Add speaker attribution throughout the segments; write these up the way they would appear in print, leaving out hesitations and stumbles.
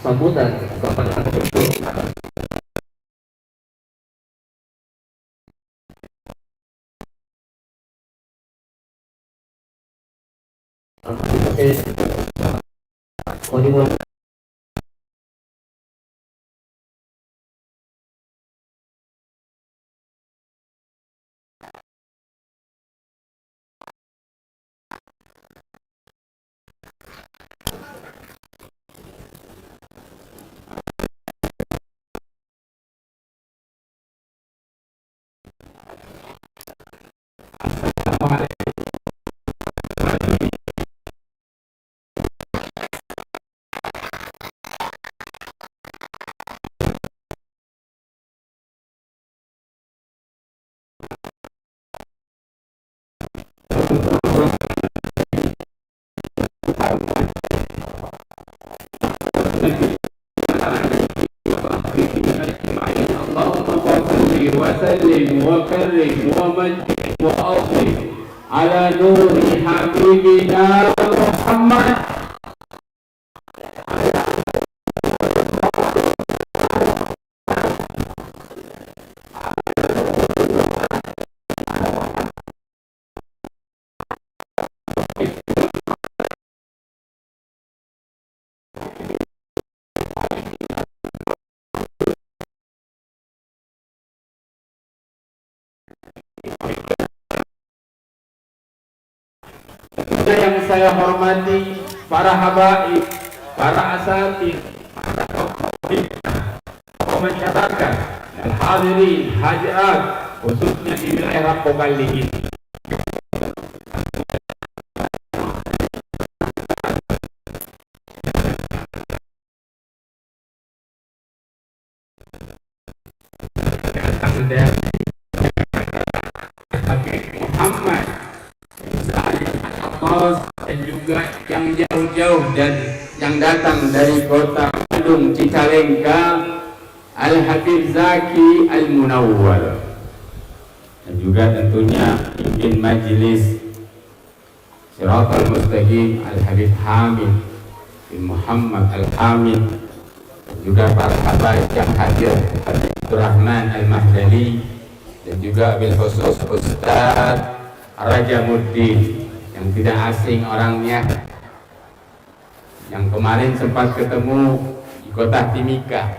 Speaker 1: sambutan kepada وسلم وكرم ومجد وأظلم على نور حبيب
Speaker 2: Sayyidina Muhammad. Yang saya hormati para habaib, para asatid, masyarakat, dan hadirin hadirat khususnya di wilayah Rapokali ini. Habib Muhammad dan juga yang jauh-jauh dan yang datang dari kota Bandung Cicalengka, Al-Habib Zaki Al-Munawwar, dan juga tentunya pimpin majelis Shiratal Mustaqim Al-Habib Hamid bin Muhammad Al-Hamid, dan juga para habaib yang hadir, Habib Rahman Al-Mahdali, dan juga bil khusus Ustaz Rajamuddin yang tidak asing orangnya, yang kemarin sempat ketemu di kota Timika,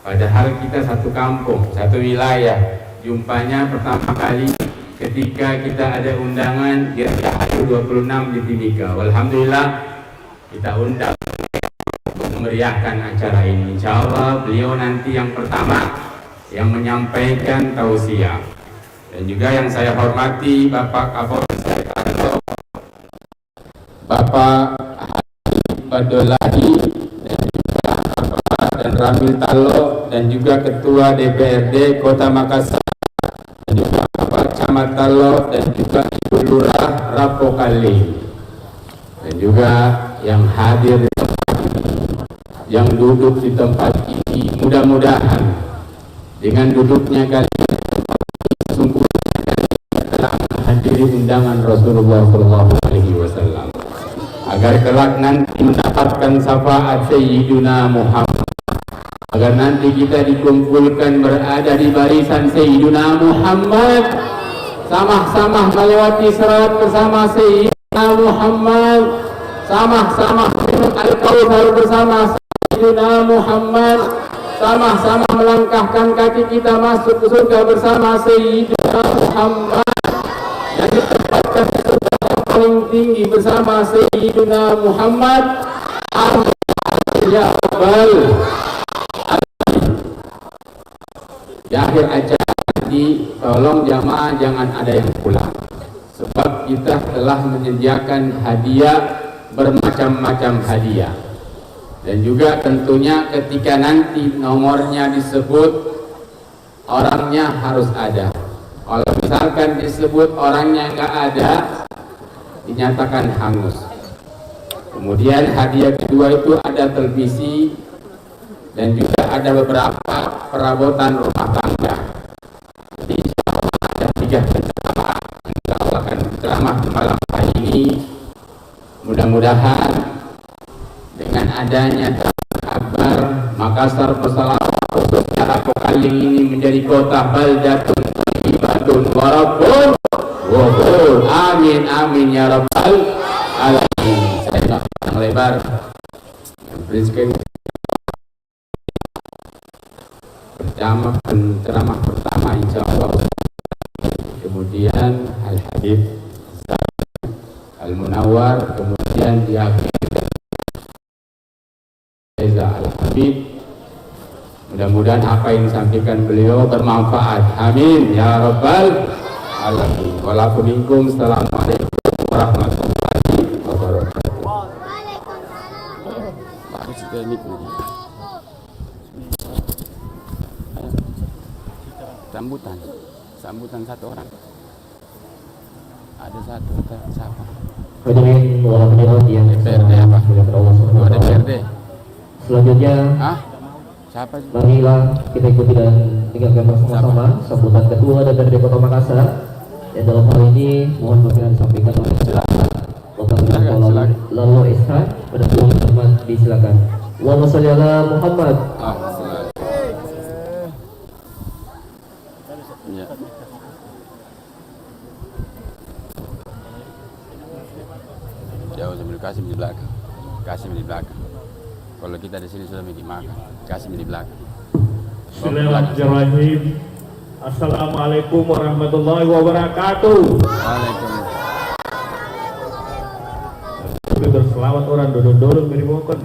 Speaker 2: padahal kita satu kampung, satu wilayah. Jumpanya pertama kali ketika kita ada undangan di Rahayu 26 di Timika. Alhamdulillah kita undang untuk memeriahkan acara ini. Insya Allah beliau nanti yang pertama yang menyampaikan tausiah. Dan juga yang saya hormati Bapak Kapolres Bapak Badolahi, dan juga Bapak dan Ramil Talo, dan juga Ketua DPRD Kota Makassar, dan juga Bapak Camat Talo, dan juga Ibu Lurah Rapokali, dan juga yang hadir di tempat ini, yang duduk di tempat ini, mudah-mudahan dengan duduknya kalian sungguh telah menghadiri undangan Rasulullah SAW, agar kelak nanti mendapatkan syafaat Sayyiduna Muhammad, agar nanti kita dikumpulkan berada di barisan Sayyiduna Muhammad, samah-samah melewati sirat bersama Sayyiduna Muhammad, samah-samah minum Al-Kautsar bersama Sayyiduna Muhammad, sama-sama melangkahkan kaki kita masuk ke surga bersama Sayyiduna Muhammad, dan ditempatkan di surga paling tinggi bersama Sayyiduna Muhammad. Amin ya rabbal alamin. Di akhir acara nanti tolong jamaah jangan ada yang pulang, sebab kita telah menyediakan hadiah, bermacam-macam hadiah. Dan juga tentunya ketika nanti nomornya disebut, orangnya harus ada. Kalau misalkan disebut orangnya nggak ada, dinyatakan hangus. Kemudian hadiah kedua itu ada televisi, dan juga ada beberapa perabotan rumah tangga. Jadi insya Allah ada 3 penceramah yang kita akan ceramah malam hari ini. Mudah-mudahan dengan adanya kabar Makassar bersalamat, khususnya Rapokali ini menjadi kota baldatun thayyibatun wa rabbun ghafur. Amin amin ya rabbal alamin. Saya nggak panjang lebar, penceramah pertama insya Allah, kemudian Al-Habib Al-Munawwar, kemudian diakhiri Al-Habib. Mudah-mudahan apa yang disampaikan beliau bermanfaat. Amin ya rabbal alamin. Walaupun assalamualaikum warahmatullahi wabarakatuh. Sambutan satu orang. Ada satu siapa?
Speaker 1: Hadirin wa hadirat yang
Speaker 2: DPRD apa? DPRD.
Speaker 1: Selanjutnya,
Speaker 2: siapa?
Speaker 1: marilah kita ikuti dan tinggalkan bersama-sama sambutan kedua dari Kota Makassar. Dan dalam hal ini mohon berkenan disampaikan oleh disilakan. Allahumma sholli ala Muhammad.
Speaker 2: Ya. Jauh sebelum Kasim di belakang. Kasim di belakang. Kalau kita di sini sudah mikir makan. Kasim di belakang.
Speaker 3: Bismillahirrahmanirrahim. Assalamualaikum warahmatullahi wabarakatuh.
Speaker 2: Waalaikumsalam.
Speaker 3: Berselawat orang dodol-dodol beribukan.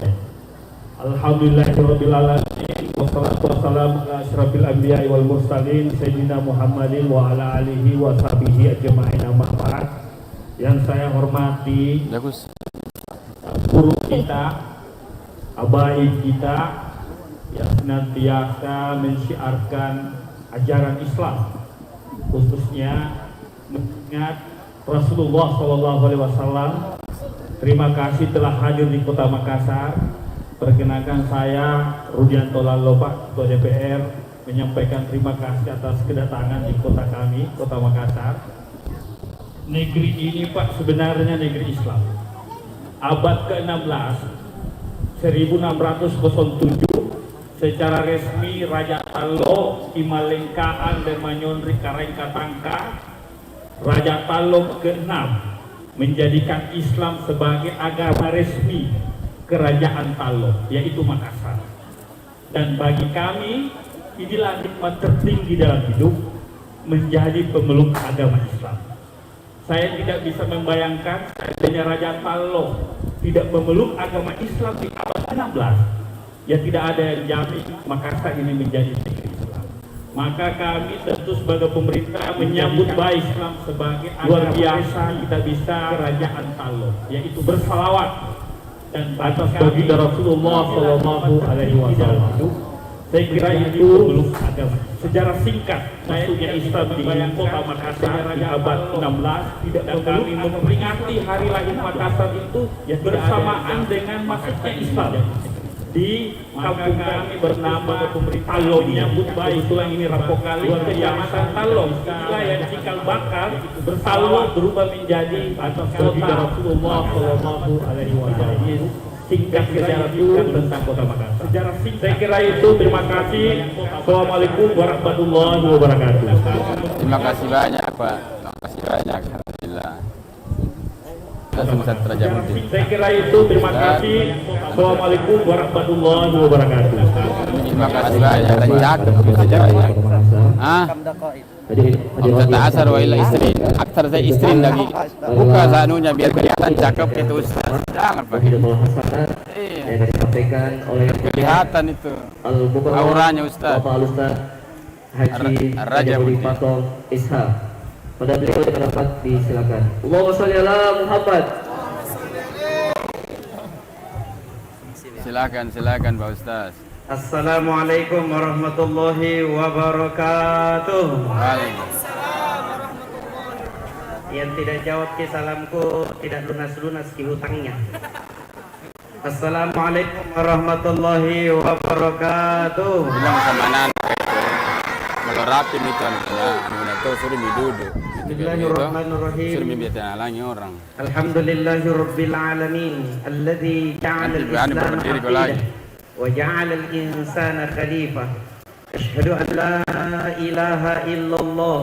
Speaker 3: Alhamdulillahirabbil alamin wassalatu wassalamu ala asyrafil anbiya'i wal mursalin sayyidina Muhammadin wa ala alihi wa sahbihi ajma'in amma ba'd. Yang saya hormati
Speaker 2: Bagus.
Speaker 3: guru kita, abai kita yang senantiasa mensiarkan ajaran Islam, khususnya mengingat Rasulullah SAW. Terima kasih telah hadir di Kota Makassar. Perkenalkan saya Rudianto Lalo, Pak Ketua DPR, menyampaikan terima kasih atas kedatangan di kota kami, Kota Makassar. Negeri ini, Pak, sebenarnya negeri Islam. Abad ke-16, 1607, secara resmi Raja Talo, Imalengkaan dan Manyonri Karengka Tangka, Raja Talo ke-6 menjadikan Islam sebagai agama resmi Kerajaan Talo, yaitu Makassar. Dan bagi kami, inilah nikmat tertinggi dalam hidup, menjadi pemeluk agama Islam. Saya tidak bisa membayangkan adanya Raja Talo tidak memeluk agama Islam di abad ke-16. Ya tidak ada yang jamin Makassar ini menjadi negeri Islam. Maka kami tentu sebagai pemerintah menyambut baik Islam sebagai luar biasa. Kita bisa Kerajaan Talo, yaitu bersalawat dan atas baginda Rasulullah Sallallahu Alaihi Wasallam. Saya kira itu belum agama. Sejarah singkat masuknya Islam di Kota Makassar di abad 16 tidak kami memperingati hari lahir Makassar itu bersamaan dengan masuknya Islam di kampung kami bernama Talo. Menyambut baik tulang ini Rapokali, Kecamatan Talo, wilayah Cikal Bakar. Talo berubah menjadi atas kota Rasulullah Sallallahu Alaihi Wasallam. Singkat sejarah singkat tentang Kota Makassar. Sejarah singkat. Saya kira itu. Terima kasih. Assalamualaikum warahmatullahi wabarakatuh.
Speaker 2: Terima kasih banyak, Pak. Terima kasih banyak. Alhamdulillah. Langsung Satra Jamuddin.
Speaker 3: Saya kira itu. Terima kasih. Assalamualaikum warahmatullahi wabarakatuh.
Speaker 2: Terima kasih banyak. Rancak. Ah. Omzat asar wa ila istri. Aktar saya istri lagi. Buka sanunya biar kelihatan cakep itu Ustaz. Jangan pakai.
Speaker 1: Yang disampaikan oleh
Speaker 2: Kelihatan itu. Auranya Ustaz.
Speaker 1: Bapak Ustaz Haji
Speaker 2: Raja
Speaker 1: Budi
Speaker 2: Budi.
Speaker 1: Patong Isha. Pada beliau dapat disilakan. Allahumma sholli ala Muhammad.
Speaker 2: Silakan Pak Ustaz.
Speaker 4: Assalamualaikum warahmatullahi wabarakatuh.
Speaker 2: Waalaikumsalam.
Speaker 4: Yang tidak jawab ke salamku tidak lunas-lunas ke hutangnya. Assalamualaikum warahmatullahi wabarakatuh.
Speaker 2: Bilang sama anak itu. Kalau rapim itu anak-anak itu suruh duduk.
Speaker 4: Bismillahirrahmanirrahim.
Speaker 2: Suruh biar halangi orang.
Speaker 4: Alhamdulillahirabbil alamin alladzi ja'ala
Speaker 2: Nanti berani
Speaker 4: al-islam
Speaker 2: berdiri kau lagi.
Speaker 4: aqidah wa ja'ala al-insana khalifah. Asyhadu an la ilaha illallah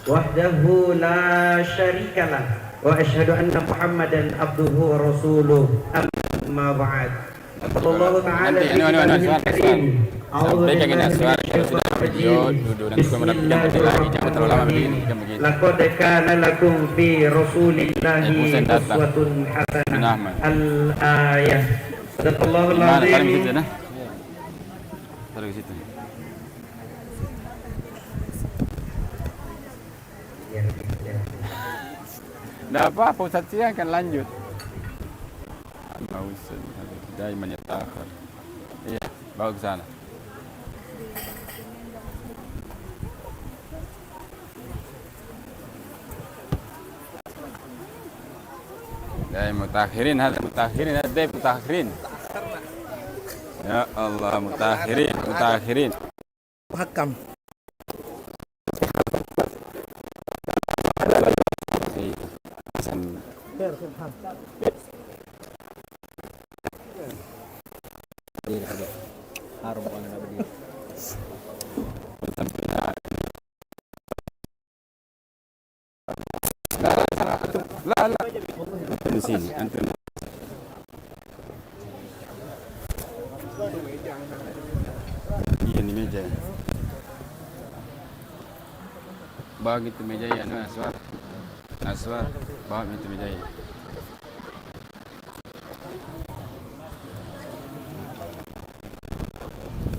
Speaker 4: wahdahu la syarikalah wa asyhadu anna Muhammadan abduhu wa rasuluh. Amma ba'd. Allah Ta'ala
Speaker 2: Nanti suara. Sampaikan ini suara kalau sudah video duduk nanti kau mendapatkan lagi. Jangan terlalu lama begini.
Speaker 4: Laqad kana lakum fi rasulillahi
Speaker 2: Husain datang.
Speaker 4: uswatun
Speaker 2: Bin
Speaker 4: hasanah.
Speaker 2: Ahmad.
Speaker 4: Al-ayah. Sadaqallahul
Speaker 2: Mana kalian di situ
Speaker 4: azim.
Speaker 2: nah? Taruh ke situ. Tidak apa-apa, Ustaz siang akan lanjut. Mau Dai menyatakan. Iya, bawa ke sana. Dai mutakhirin, ada dai mutakhirin. Ya Allah, mutakhirin.
Speaker 5: Hakam.
Speaker 2: Antum di sini, antum. Iya di meja. Bawa gitu meja ya, Aswar. Aswar, bawa gitu meja ya.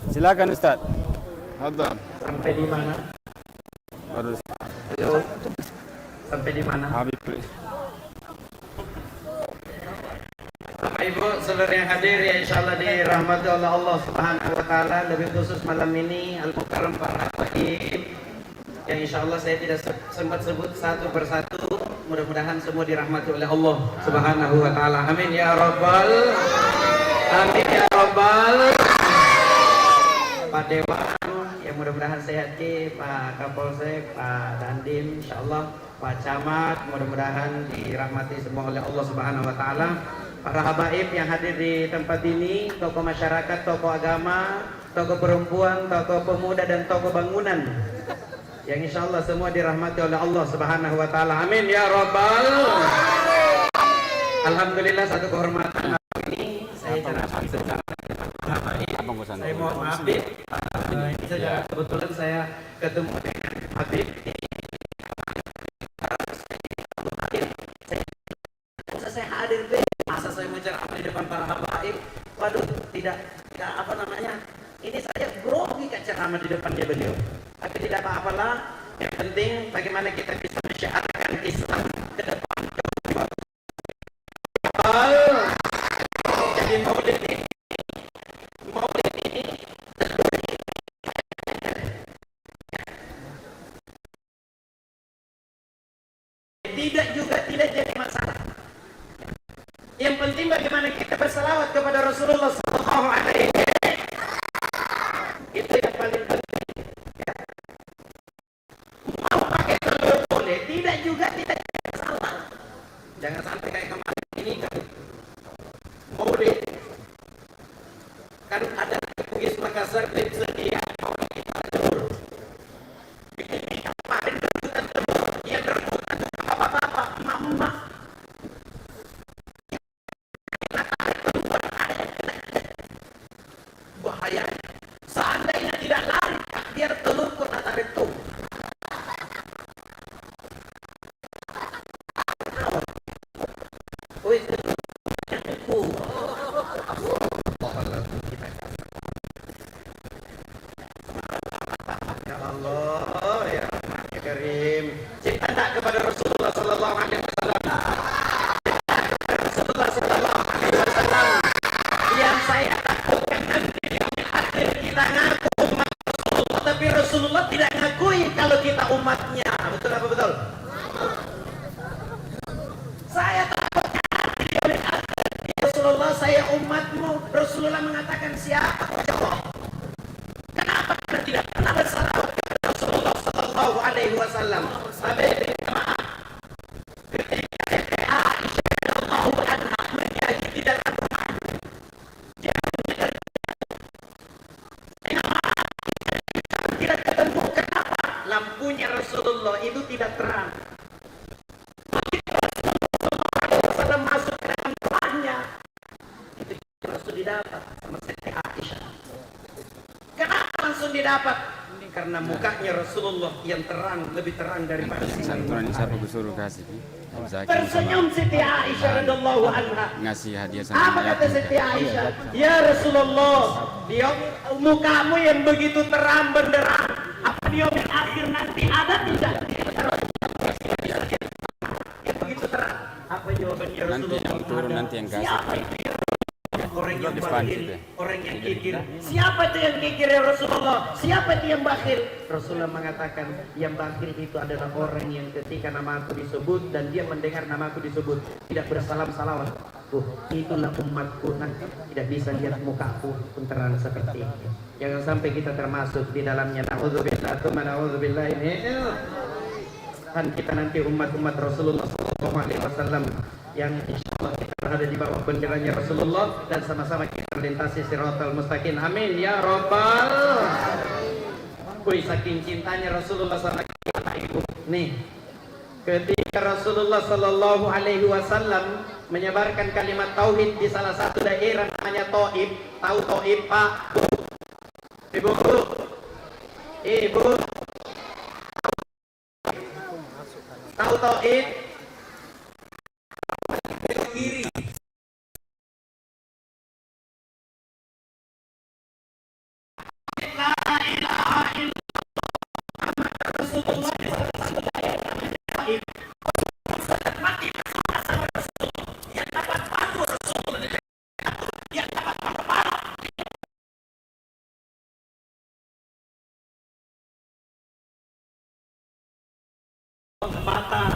Speaker 2: Silakan Ustaz. Hadar.
Speaker 4: Sampai di mana?
Speaker 2: Harus
Speaker 4: Ayo. Sampai di mana?
Speaker 2: Habib.
Speaker 4: Bapak Ibu seluruh yang hadir ya insyaallah dirahmati oleh Allah Subhanahu wa taala, lebih khusus malam ini Al-Mukarram para habaib yang insyaallah saya tidak sempat sebut satu persatu, mudah-mudahan semua dirahmati oleh Allah Subhanahu wa taala. Amin ya rabbal amin ya rabbal. Pak Dewan yang mudah-mudahan sehat, Pak Kapolsek, Pak Dandim, insyaallah Pak Camat, mudah-mudahan dirahmati semua oleh Allah Subhanahu wa taala. Para habaib yang hadir di tempat ini, tokoh masyarakat, tokoh agama, tokoh perempuan, tokoh pemuda dan tokoh bangunan yang insyaallah semua dirahmati oleh Allah Subhanahu wa taala. Amin ya rabbal. Alhamdulillah, satu kehormatan ini saya jelaskan secara saya mohon maaf ini saja kebetulan saya ketemu dengan Habib saya hadir masa saya menceramah di depan para habaib, waduh tidak apa namanya, ini saya grogi kan ceramah di depannya beliau, tapi tidak apa-apalah, yang penting bagaimana kita bisa mensyiarkan Islam ke depan. Jadi maulid ini tidak jadi masalah. Yang penting bagaimana kita berselawat kepada Rasulullah Sallallahu Alaihi Wasallam. Itu yang paling penting. Ya. Mau pakai telur boleh, tidak juga tidak jadi masalah. Jangan sampai kayak kemarin ini kan maulid. Kan ada Bugis Makassar sedia maulid telur. Ini kemarin rebutan telur, yang rebutan bapak-bapak, emak-emak. Bahaya. Seandainya tidak lari, biar telur pun tak ada itu. Oh itu. Ya Allah, ya Rahman ya Karim. Cinta tak kepada Rasulullah Sallallahu Alaihi Wasallam. Rasulullah Sallallahu Alaihi Wasallam. Yang saya takutkan nanti di akhir kita ngaku umat Rasulullah, tapi Rasulullah tidak ngakui kalau kita umatnya. Betul apa betul? Saya takutkan nanti di akhir Rasulullah, saya umatmu. Rasulullah mengatakan siapa? Jawab. Kenapa kita tidak pernah bersalawat kepada Rasulullah Sallallahu Alaihi Wasallam? Sampai jemaah ketika Aisyah radhiyallahu anha menjadi di dalam rumah, tidak ketemu. Kenapa? Lampunya Rasulullah itu tidak terang. Rasulullah masuk ke dalam rumahnya, itu langsung didapat sama Siti Aisyah. Kenapa langsung didapat? Ini karena mukanya Rasulullah yang terang, lebih terang daripada
Speaker 2: Santunan siapa suruh kasih?
Speaker 4: tersenyum Siti Aisyah radhiyallahu anha.
Speaker 2: Ngasih hadiah
Speaker 4: Apa kata Siti Aisyah? Ya Rasulullah, dia mukamu yang begitu terang benderang, apa di yaumil akhir nanti ada tidak? Yang begitu terang. Apa jawabannya Rasulullah?
Speaker 2: Nanti yang turun, nanti yang kasih.
Speaker 4: Siapa itu? Orang yang
Speaker 2: Depan
Speaker 4: bakhil,
Speaker 2: situ.
Speaker 4: orang yang kikir. Siapa itu yang kikir ya Rasulullah? Siapa itu yang bakhil? Rasulullah mengatakan yang bakhil itu adalah orang yang ketika nama aku disebut dan dia mendengar nama aku disebut tidak bersalam salawat. Itulah umatku, nanti tidak bisa lihat mukaku pun terang seperti ini. Jangan sampai kita termasuk di dalamnya. Na'udzubillah ini. Dan kita nanti umat-umat Rasulullah SAW yang insyaallah kita berada di bawah benderanya Rasulullah dan sama-sama kita melintasi Shiratal Mustaqim. Amin ya rabbal. Saking cintanya Rasulullah sama kita, Ibu. Nih, ketika Rasulullah Sallallahu Alaihi Wasallam menyebarkan kalimat tauhid di salah satu daerah namanya Taif. Tahu Taif, Pak? Ibu, ibu, tahu Taif? Belok kiri. La ilaha illallah Rasulullah Taif. Mata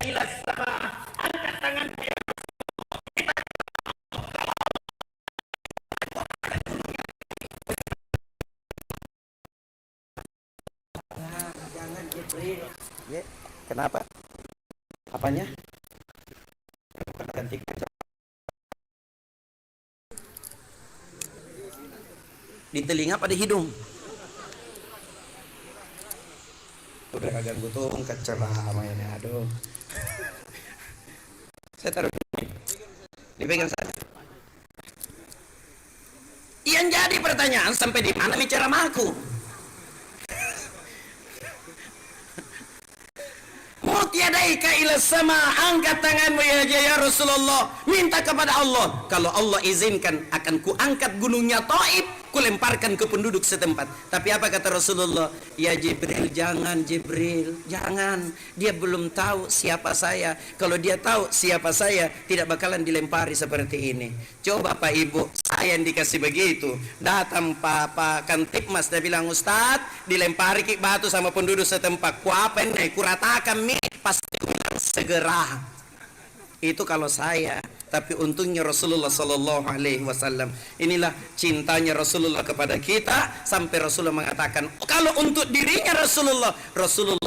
Speaker 4: ila sama, angkat tangan dia. Jangan Jibril. Ya, kenapa? Apanya? Ganti kaca. Di telinga pada hidung. Udah kagak gua angkat ceramah ini, aduh. Saya taruh ini. Dipegang saja. Yang jadi pertanyaan, sampai di mana bicara aku? Mutiadaika ila sama, angkat tanganmu ya Rasulullah, minta kepada Allah. Kalau Allah izinkan, akan kuangkat gunungnya Taif, kulemparkan ke penduduk setempat. Tapi apa kata Rasulullah? Ya Jibril, jangan Jibril, jangan. Dia belum tahu siapa saya. Kalau dia tahu siapa saya, tidak bakalan dilempari seperti ini. Coba Pak Ibu, saya yang dikasih begitu. Datang Pak Kantipmas, dia bilang, Ustadz, dilempari ki batu sama penduduk setempat. Ku apa ini? Kuratakan mi, pasti bilang segera. Itu kalau saya. Tapi untungnya Rasulullah Sallallahu Alaihi Wasallam, inilah cintanya Rasulullah kepada kita, sampai Rasulullah mengatakan, kalau untuk dirinya Rasulullah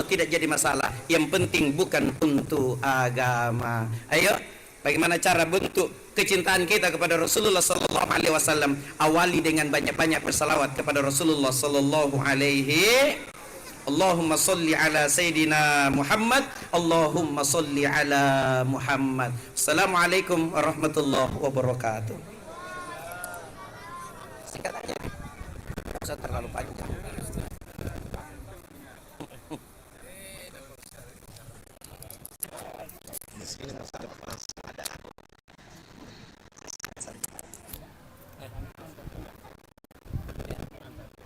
Speaker 4: tidak jadi masalah. Yang penting bukan untuk agama. Ayo, bagaimana cara bentuk kecintaan kita kepada Rasulullah Sallallahu Alaihi Wasallam? Awali dengan banyak-banyak bersalawat kepada Rasulullah Sallallahu Alaihi. Allahumma salli ala Sayyidina Muhammad. Allahumma salli ala Muhammad. Assalamualaikum warahmatullahi wabarakatuh. Singkat aja, tidak usah terlalu panjang.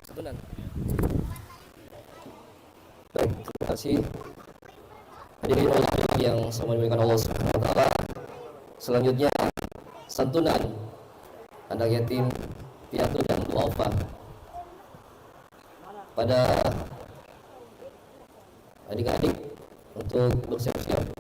Speaker 1: Sebenarnya. Baik, terima kasih hadirin yang sama dimuliakan Allah Subhanahu wa taala. Selanjutnya santunan anak yatim, piatu dan duafa pada adik-adik untuk bersiap-siap.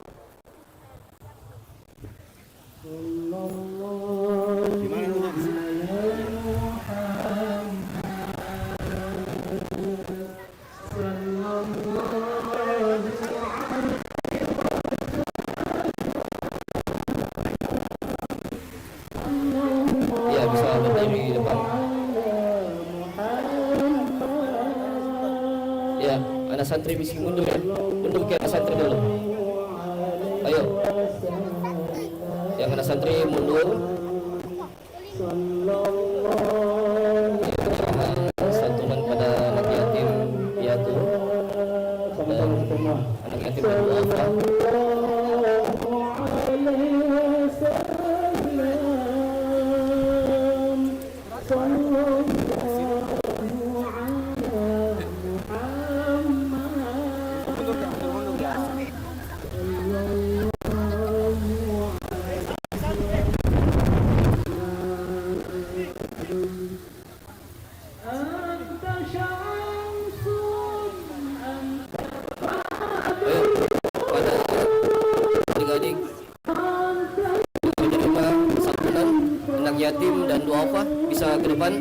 Speaker 1: Ya, bisa berdiri di depan. Ya, anak santri bisa mundur ya. Mundur ke anak santri dulu. Ayo. Yang anak santri mundur. Santunan pada anak yatim piatu dan anak yatim dan duafa. Adik-adik menerima santunan anak yatim dan duafa bisa ke depan.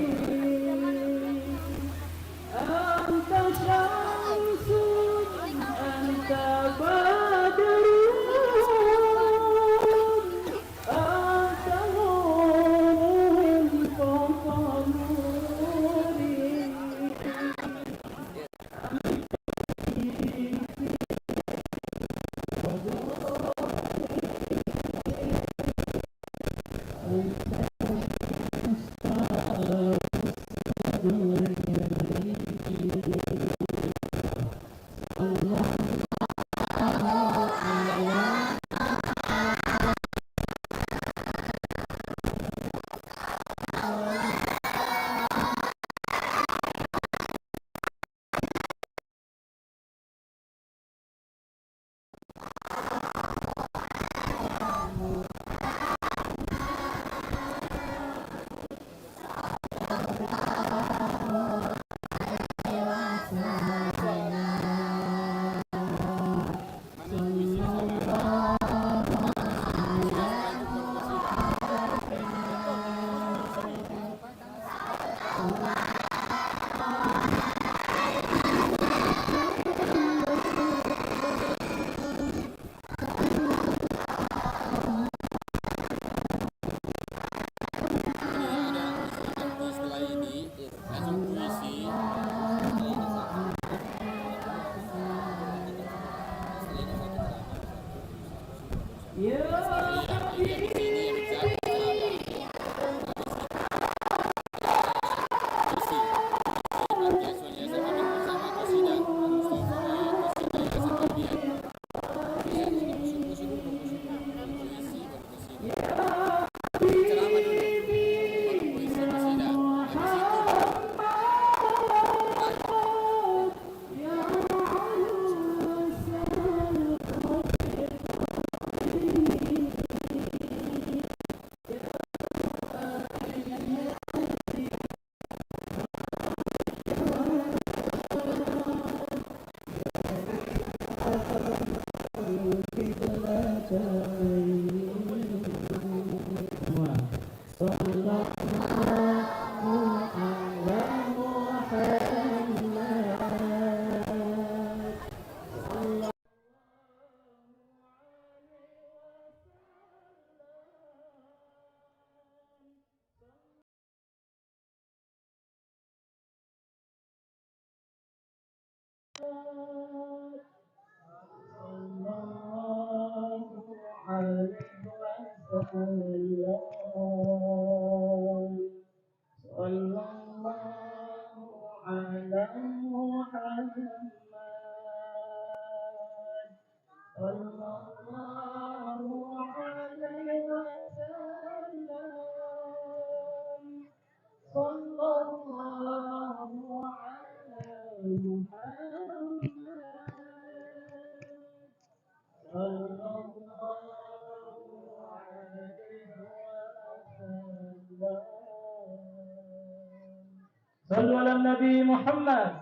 Speaker 3: Sallu ala Nabi Muhammad.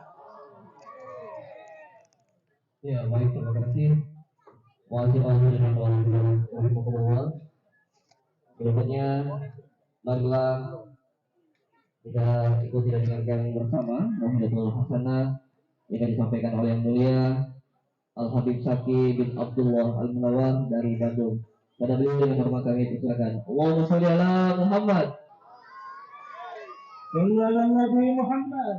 Speaker 1: Ya, baik, terima kasih. Waalaikumsalam. Berikutnya, marilah kita ikuti dan dengarkan bersama Muhammadul Hasanah yang disampaikan oleh yang mulia Al Habib Saki bin Abdullah Al Munawar dari Bandung. Pada beliau yang hormat kami persilakan. Allahumma sholli ala Muhammad.
Speaker 3: Sallu ala Nabi Muhammad.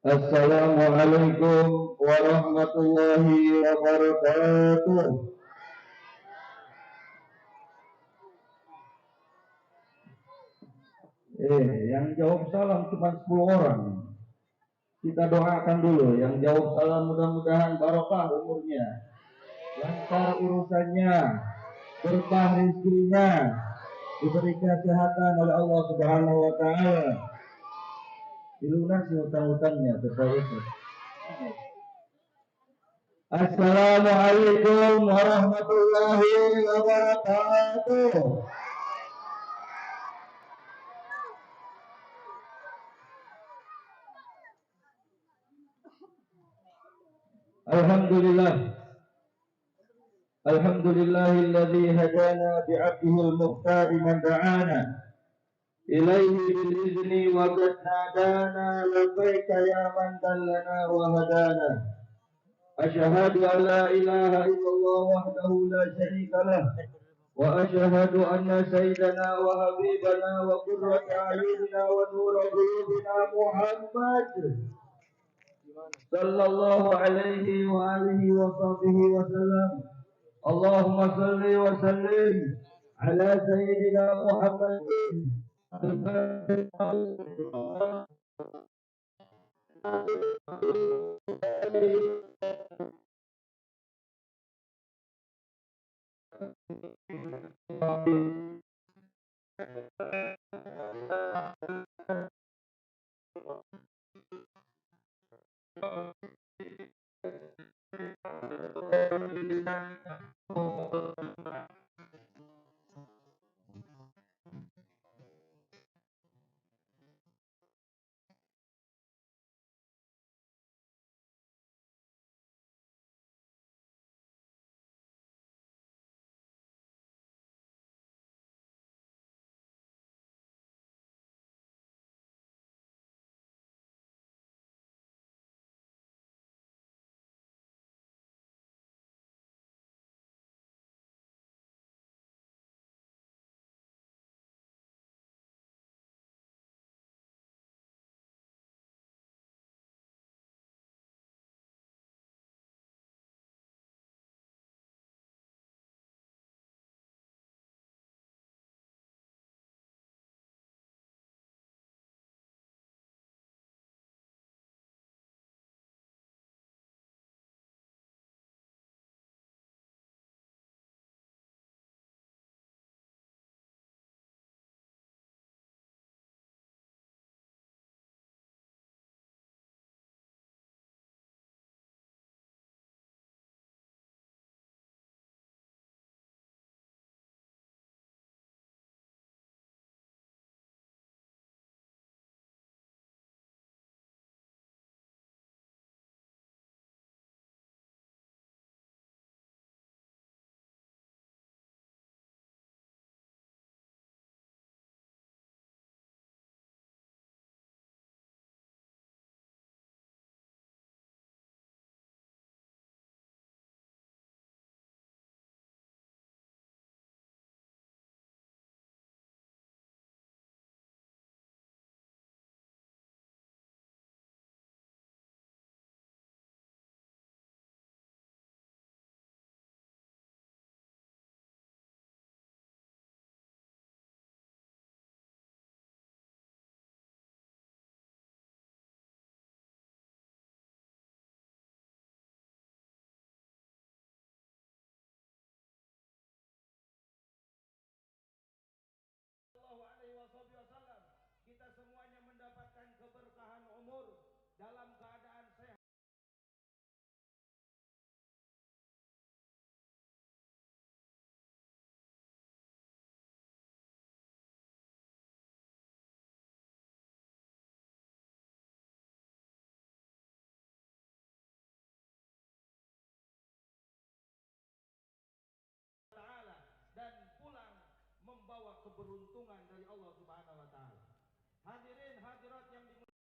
Speaker 2: Assalamualaikum warahmatullahi wabarakatuh. Yang jawab salam cuma 10 orang. Kita doakan dulu. Yang jawab salam mudah-mudahan barokah umurnya, lancar urusannya, berkah rezekinya, diberi kesehatan oleh Allah Subhanahu wa taala. Dilunasi hutang-hutangnya betul-betul. Assalamualaikum warahmatullahi wabarakatuh. Alhamdulillah. Alhamdulillahilladzi hadana bi'abdihil mukhtar man da'ana ilaihi bil izni wa qad nadana labbaika ya man dallana wa hadana. Asyhadu an la ilaha illallah wahdahu la syarika lah wa asyhadu anna sayyidana wa habibana wa qurrata a'yunina wa nura qulubina Muhammad sallallahu alaihi wa alihi wa sahbihi wa sallam. Allahumma salli wa sallim ala sayyidina Muhammadin.
Speaker 5: keberuntungan dari Allah Subhanahu wa taala. Hadirin hadirat yang dimuliakan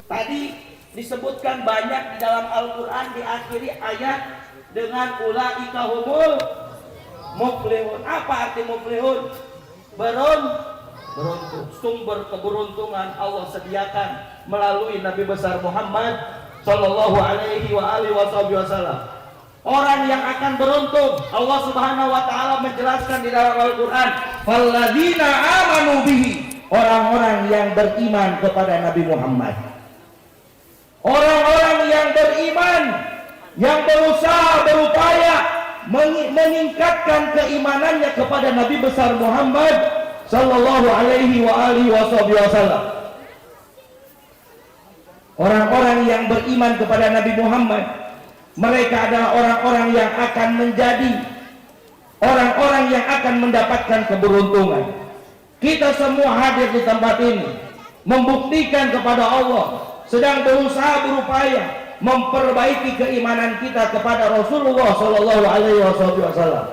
Speaker 5: tadi disebutkan banyak di dalam Al-Quran, diakhiri ayat dengan ulaika humul muflihun. Apa arti muflihun? Beruntung. Sumber keberuntungan Allah sediakan melalui Nabi besar Muhammad Sallallahu alaihi wasallam. Orang yang akan beruntung, Allah Subhanahu wa taala menjelaskan di dalam Al-Quran, "Falladzina amanu bihi", orang-orang yang beriman kepada Nabi Muhammad. Orang-orang yang beriman, yang berusaha, berupaya meningkatkan keimanannya kepada Nabi besar Muhammad Sallallahu alaihi wasallam. Orang-orang yang beriman kepada Nabi Muhammad, mereka adalah orang-orang yang akan menjadi orang-orang yang akan mendapatkan keberuntungan. Kita semua hadir di tempat ini membuktikan kepada Allah, sedang berusaha berupaya memperbaiki keimanan kita kepada Rasulullah Sallallahu alaihi wasallam.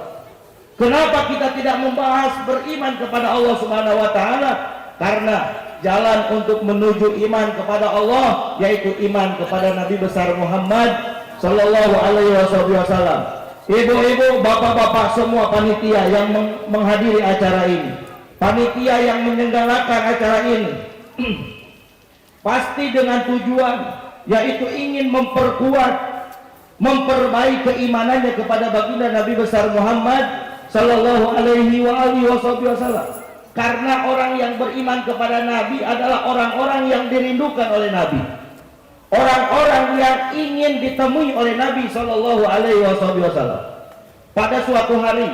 Speaker 5: Kenapa kita tidak membahas beriman kepada Allah Subhanahu wa taala? Karena jalan untuk menuju iman kepada Allah yaitu iman kepada Nabi besar Muhammad Sallallahu alaihi wasallam. Ibu-ibu, bapak-bapak, semua panitia yang menghadiri acara ini, panitia yang menyelenggarakan acara ini pasti dengan tujuan yaitu ingin memperkuat, memperbaiki keimanannya kepada baginda Nabi besar Muhammad Sallallahu alaihi wasallam. Karena orang yang beriman kepada Nabi adalah orang-orang yang dirindukan oleh Nabi, orang-orang yang ingin ditemui oleh Nabi Sallallahu alaihi wasallam. Pada suatu hari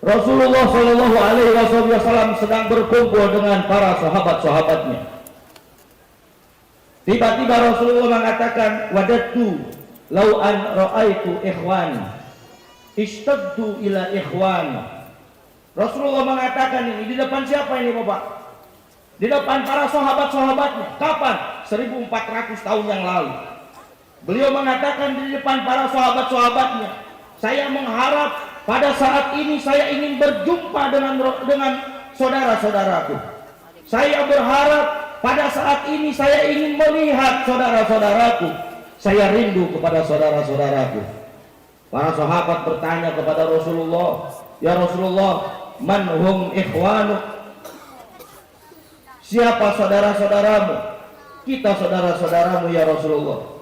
Speaker 5: Rasulullah Sallallahu alaihi wasallam sedang berkumpul dengan para sahabat-sahabatnya. Tiba-tiba Rasulullah mengatakan, "Wadattu law an ra'aitu ikhwani ishtaddu ila ikhwani." Rasulullah mengatakan ini di depan siapa ini Bapak? Di depan para sahabat-sahabatnya. Kapan? 1400 tahun yang lalu. Beliau mengatakan di depan para sahabat-sahabatnya, "Saya mengharap pada saat ini saya ingin berjumpa dengan saudara-saudaraku. Saya berharap pada saat ini saya ingin melihat saudara-saudaraku. Saya rindu kepada saudara-saudaraku." Para sahabat bertanya kepada Rasulullah, "Ya Rasulullah, man hum ikhwanu?" Siapa saudara-saudaramu? Kita saudara-saudaramu ya Rasulullah.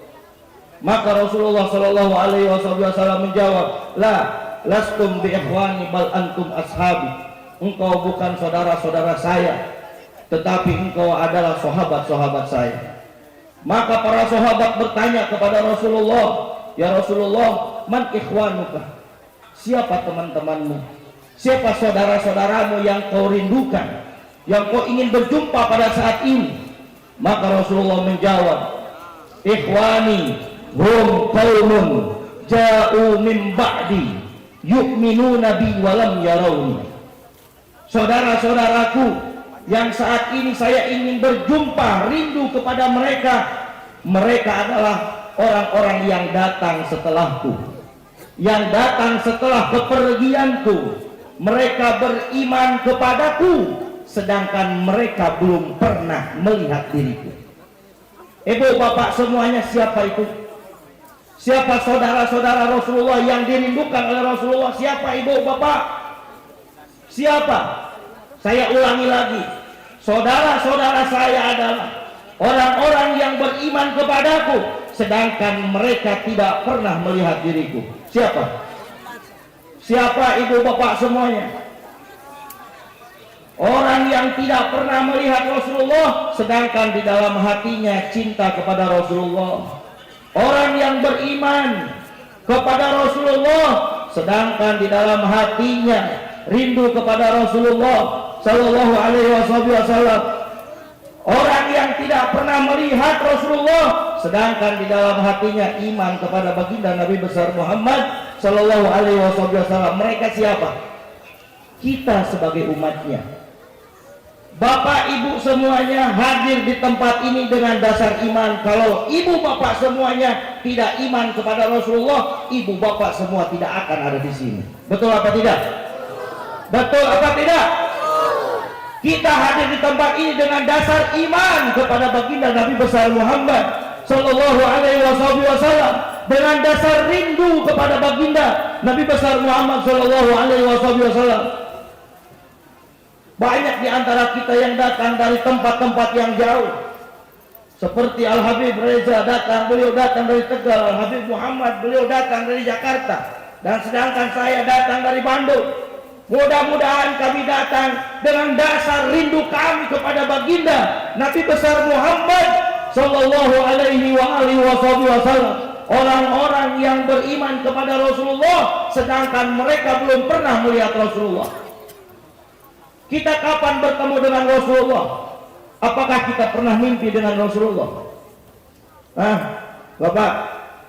Speaker 5: Maka Rasulullah Sallallahu alaihi wasallam menjawab, "La, lastum bi ikhwani bal antum ashabi." Engkau bukan saudara-saudara saya, tetapi engkau adalah sahabat-sahabat saya. Maka para sahabat bertanya kepada Rasulullah, "Ya Rasulullah, man ikhwanuka?" Siapa teman-temanmu? Siapa saudara-saudaramu yang kau rindukan, yang kau ingin berjumpa pada saat ini? Maka Rasulullah menjawab, "Ikhwani hum qaumun ja'u min ba'di yu'minuna bi wa lam yarawni." Saudara-saudaraku yang saat ini saya ingin berjumpa, rindu kepada mereka. Mereka adalah orang-orang yang datang setelahku, yang datang setelah kepergianku. Mereka beriman kepadaku, sedangkan mereka belum pernah melihat diriku. Ibu bapak semuanya, siapa itu? Siapa saudara-saudara Rasulullah yang dirindukan oleh Rasulullah? Siapa ibu bapak? Siapa? Saya ulangi lagi, saudara-saudara saya adalah orang-orang yang beriman kepadaku, sedangkan mereka tidak pernah melihat diriku. Siapa? Siapa ibu bapak semuanya? Orang yang tidak pernah melihat Rasulullah, sedangkan di dalam hatinya cinta kepada Rasulullah. Orang yang beriman kepada Rasulullah, sedangkan di dalam hatinya rindu kepada Rasulullah Sallallahu Alaihi Wasallam. Orang yang tidak pernah melihat Rasulullah, sedangkan di dalam hatinya iman kepada baginda Nabi besar Muhammad Sallallahu Alaihi Wasallam. Mereka siapa? Kita sebagai umatnya. Bapak ibu semuanya hadir di tempat ini dengan dasar iman. Kalau ibu bapak semuanya tidak iman kepada Rasulullah, ibu bapak semua tidak akan ada di sini. Betul apa tidak? Betul apa tidak? Kita hadir di tempat ini dengan dasar iman kepada baginda Nabi besar Muhammad Sallallahu Alaihi Wasallam, dengan dasar rindu kepada baginda Nabi besar Muhammad Sallallahu Alaihi Wasallam. Banyak di antara kita yang datang dari tempat-tempat yang jauh, seperti Al Habib Reza datang, beliau datang dari Tegal. Al Habib Muhammad, beliau datang dari Jakarta, dan sedangkan saya datang dari Bandung. Mudah-mudahan kami datang dengan dasar rindu kami kepada baginda Nabi besar Muhammad Sallallahu Alaihi Wasallam. Orang-orang yang beriman kepada Rasulullah, sedangkan mereka belum pernah melihat Rasulullah. Kita kapan bertemu dengan Rasulullah? Apakah kita pernah mimpi dengan Rasulullah? Bapak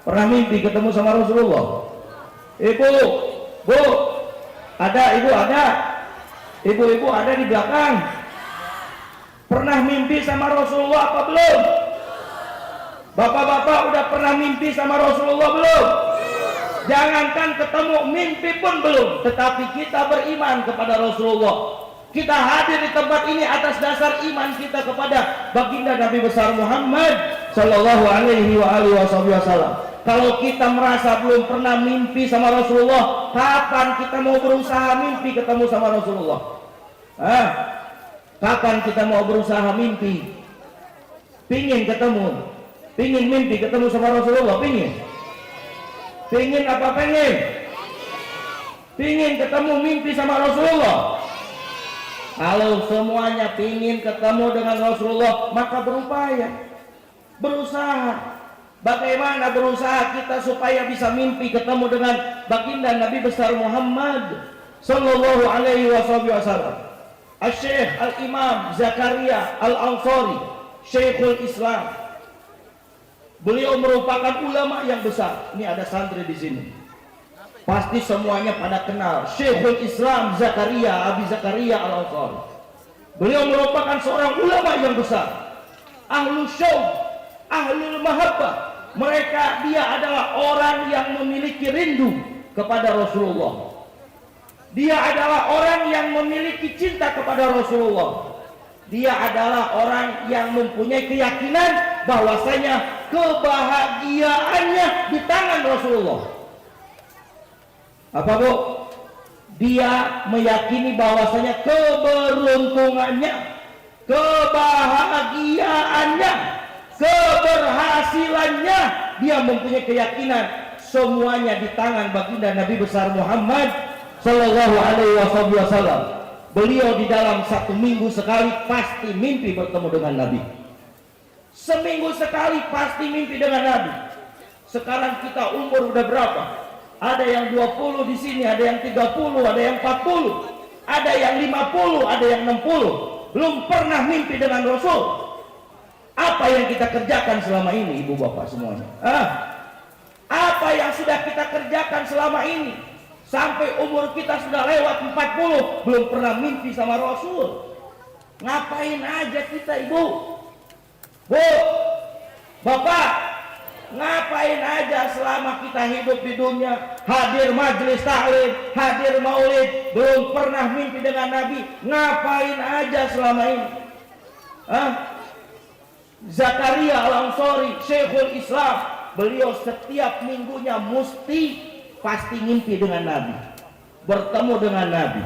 Speaker 5: pernah mimpi ketemu sama Rasulullah? Ibu, bu, ada ibu, ada ibu-ibu ada di belakang. Pernah mimpi sama Rasulullah apa belum? Bapak-bapak udah pernah mimpi sama Rasulullah belum? Jangankan ketemu, mimpi pun belum. Tetapi kita beriman kepada Rasulullah. Kita hadir di tempat ini atas dasar iman kita kepada baginda Nabi besar Muhammad Sallallahu Alaihi Wasallam. Kalau kita merasa belum pernah mimpi sama Rasulullah, kapan kita mau berusaha mimpi ketemu sama Rasulullah? Kapan kita mau berusaha mimpi? Pingin ketemu, pingin mimpi ketemu sama Rasulullah, pingin? Pingin apa pengen? Pingin ketemu mimpi sama Rasulullah. Kalau semuanya pingin ketemu dengan Rasulullah, maka berupaya, berusaha. Bagaimana berusaha kita supaya bisa mimpi ketemu dengan baginda Nabi besar Muhammad Sallallahu Alaihi Wasallam? Al-Syekh Al-Imam Zakaria Al-Ansari, Syekhul Islam. Beliau merupakan ulama yang besar. Ini ada santri di sini. Pasti semuanya pada kenal Syekhul Islam Zakaria, Abi Zakaria Al-Ansari. Beliau merupakan seorang ulama yang besar, ahlul syauq, ahlul mahabbah. Dia adalah orang yang memiliki rindu kepada Rasulullah. Dia adalah orang yang memiliki cinta kepada Rasulullah. Dia adalah orang yang mempunyai keyakinan bahwasanya kebahagiaannya di tangan Rasulullah. Apa bu? Dia meyakini bahwasanya keberuntungannya, kebahagiaannya, keberhasilannya, dia mempunyai keyakinan semuanya di tangan baginda Nabi besar Muhammad Sallallahu Alaihi Wasallam. Beliau di dalam satu minggu sekali pasti mimpi bertemu dengan Nabi. Seminggu sekali pasti mimpi dengan Nabi. Sekarang kita umur udah berapa? Ada yang 20 di sini, ada yang 30, ada yang 40, ada yang 50, ada yang 60. Belum pernah mimpi dengan Rasul. Apa yang kita kerjakan selama ini, ibu bapak semuanya? Apa yang sudah kita kerjakan selama ini? Sampai umur kita sudah lewat 40, belum pernah mimpi sama Rasul. Ngapain aja kita ibu, bu, bapak, ngapain aja selama kita hidup di dunia? Hadir majelis taklim, hadir maulid, belum pernah mimpi dengan Nabi. Ngapain aja selama ini? Zakaria Al-Ansari, Syekhul Islam, beliau setiap minggunya pasti mimpi dengan Nabi, bertemu dengan Nabi.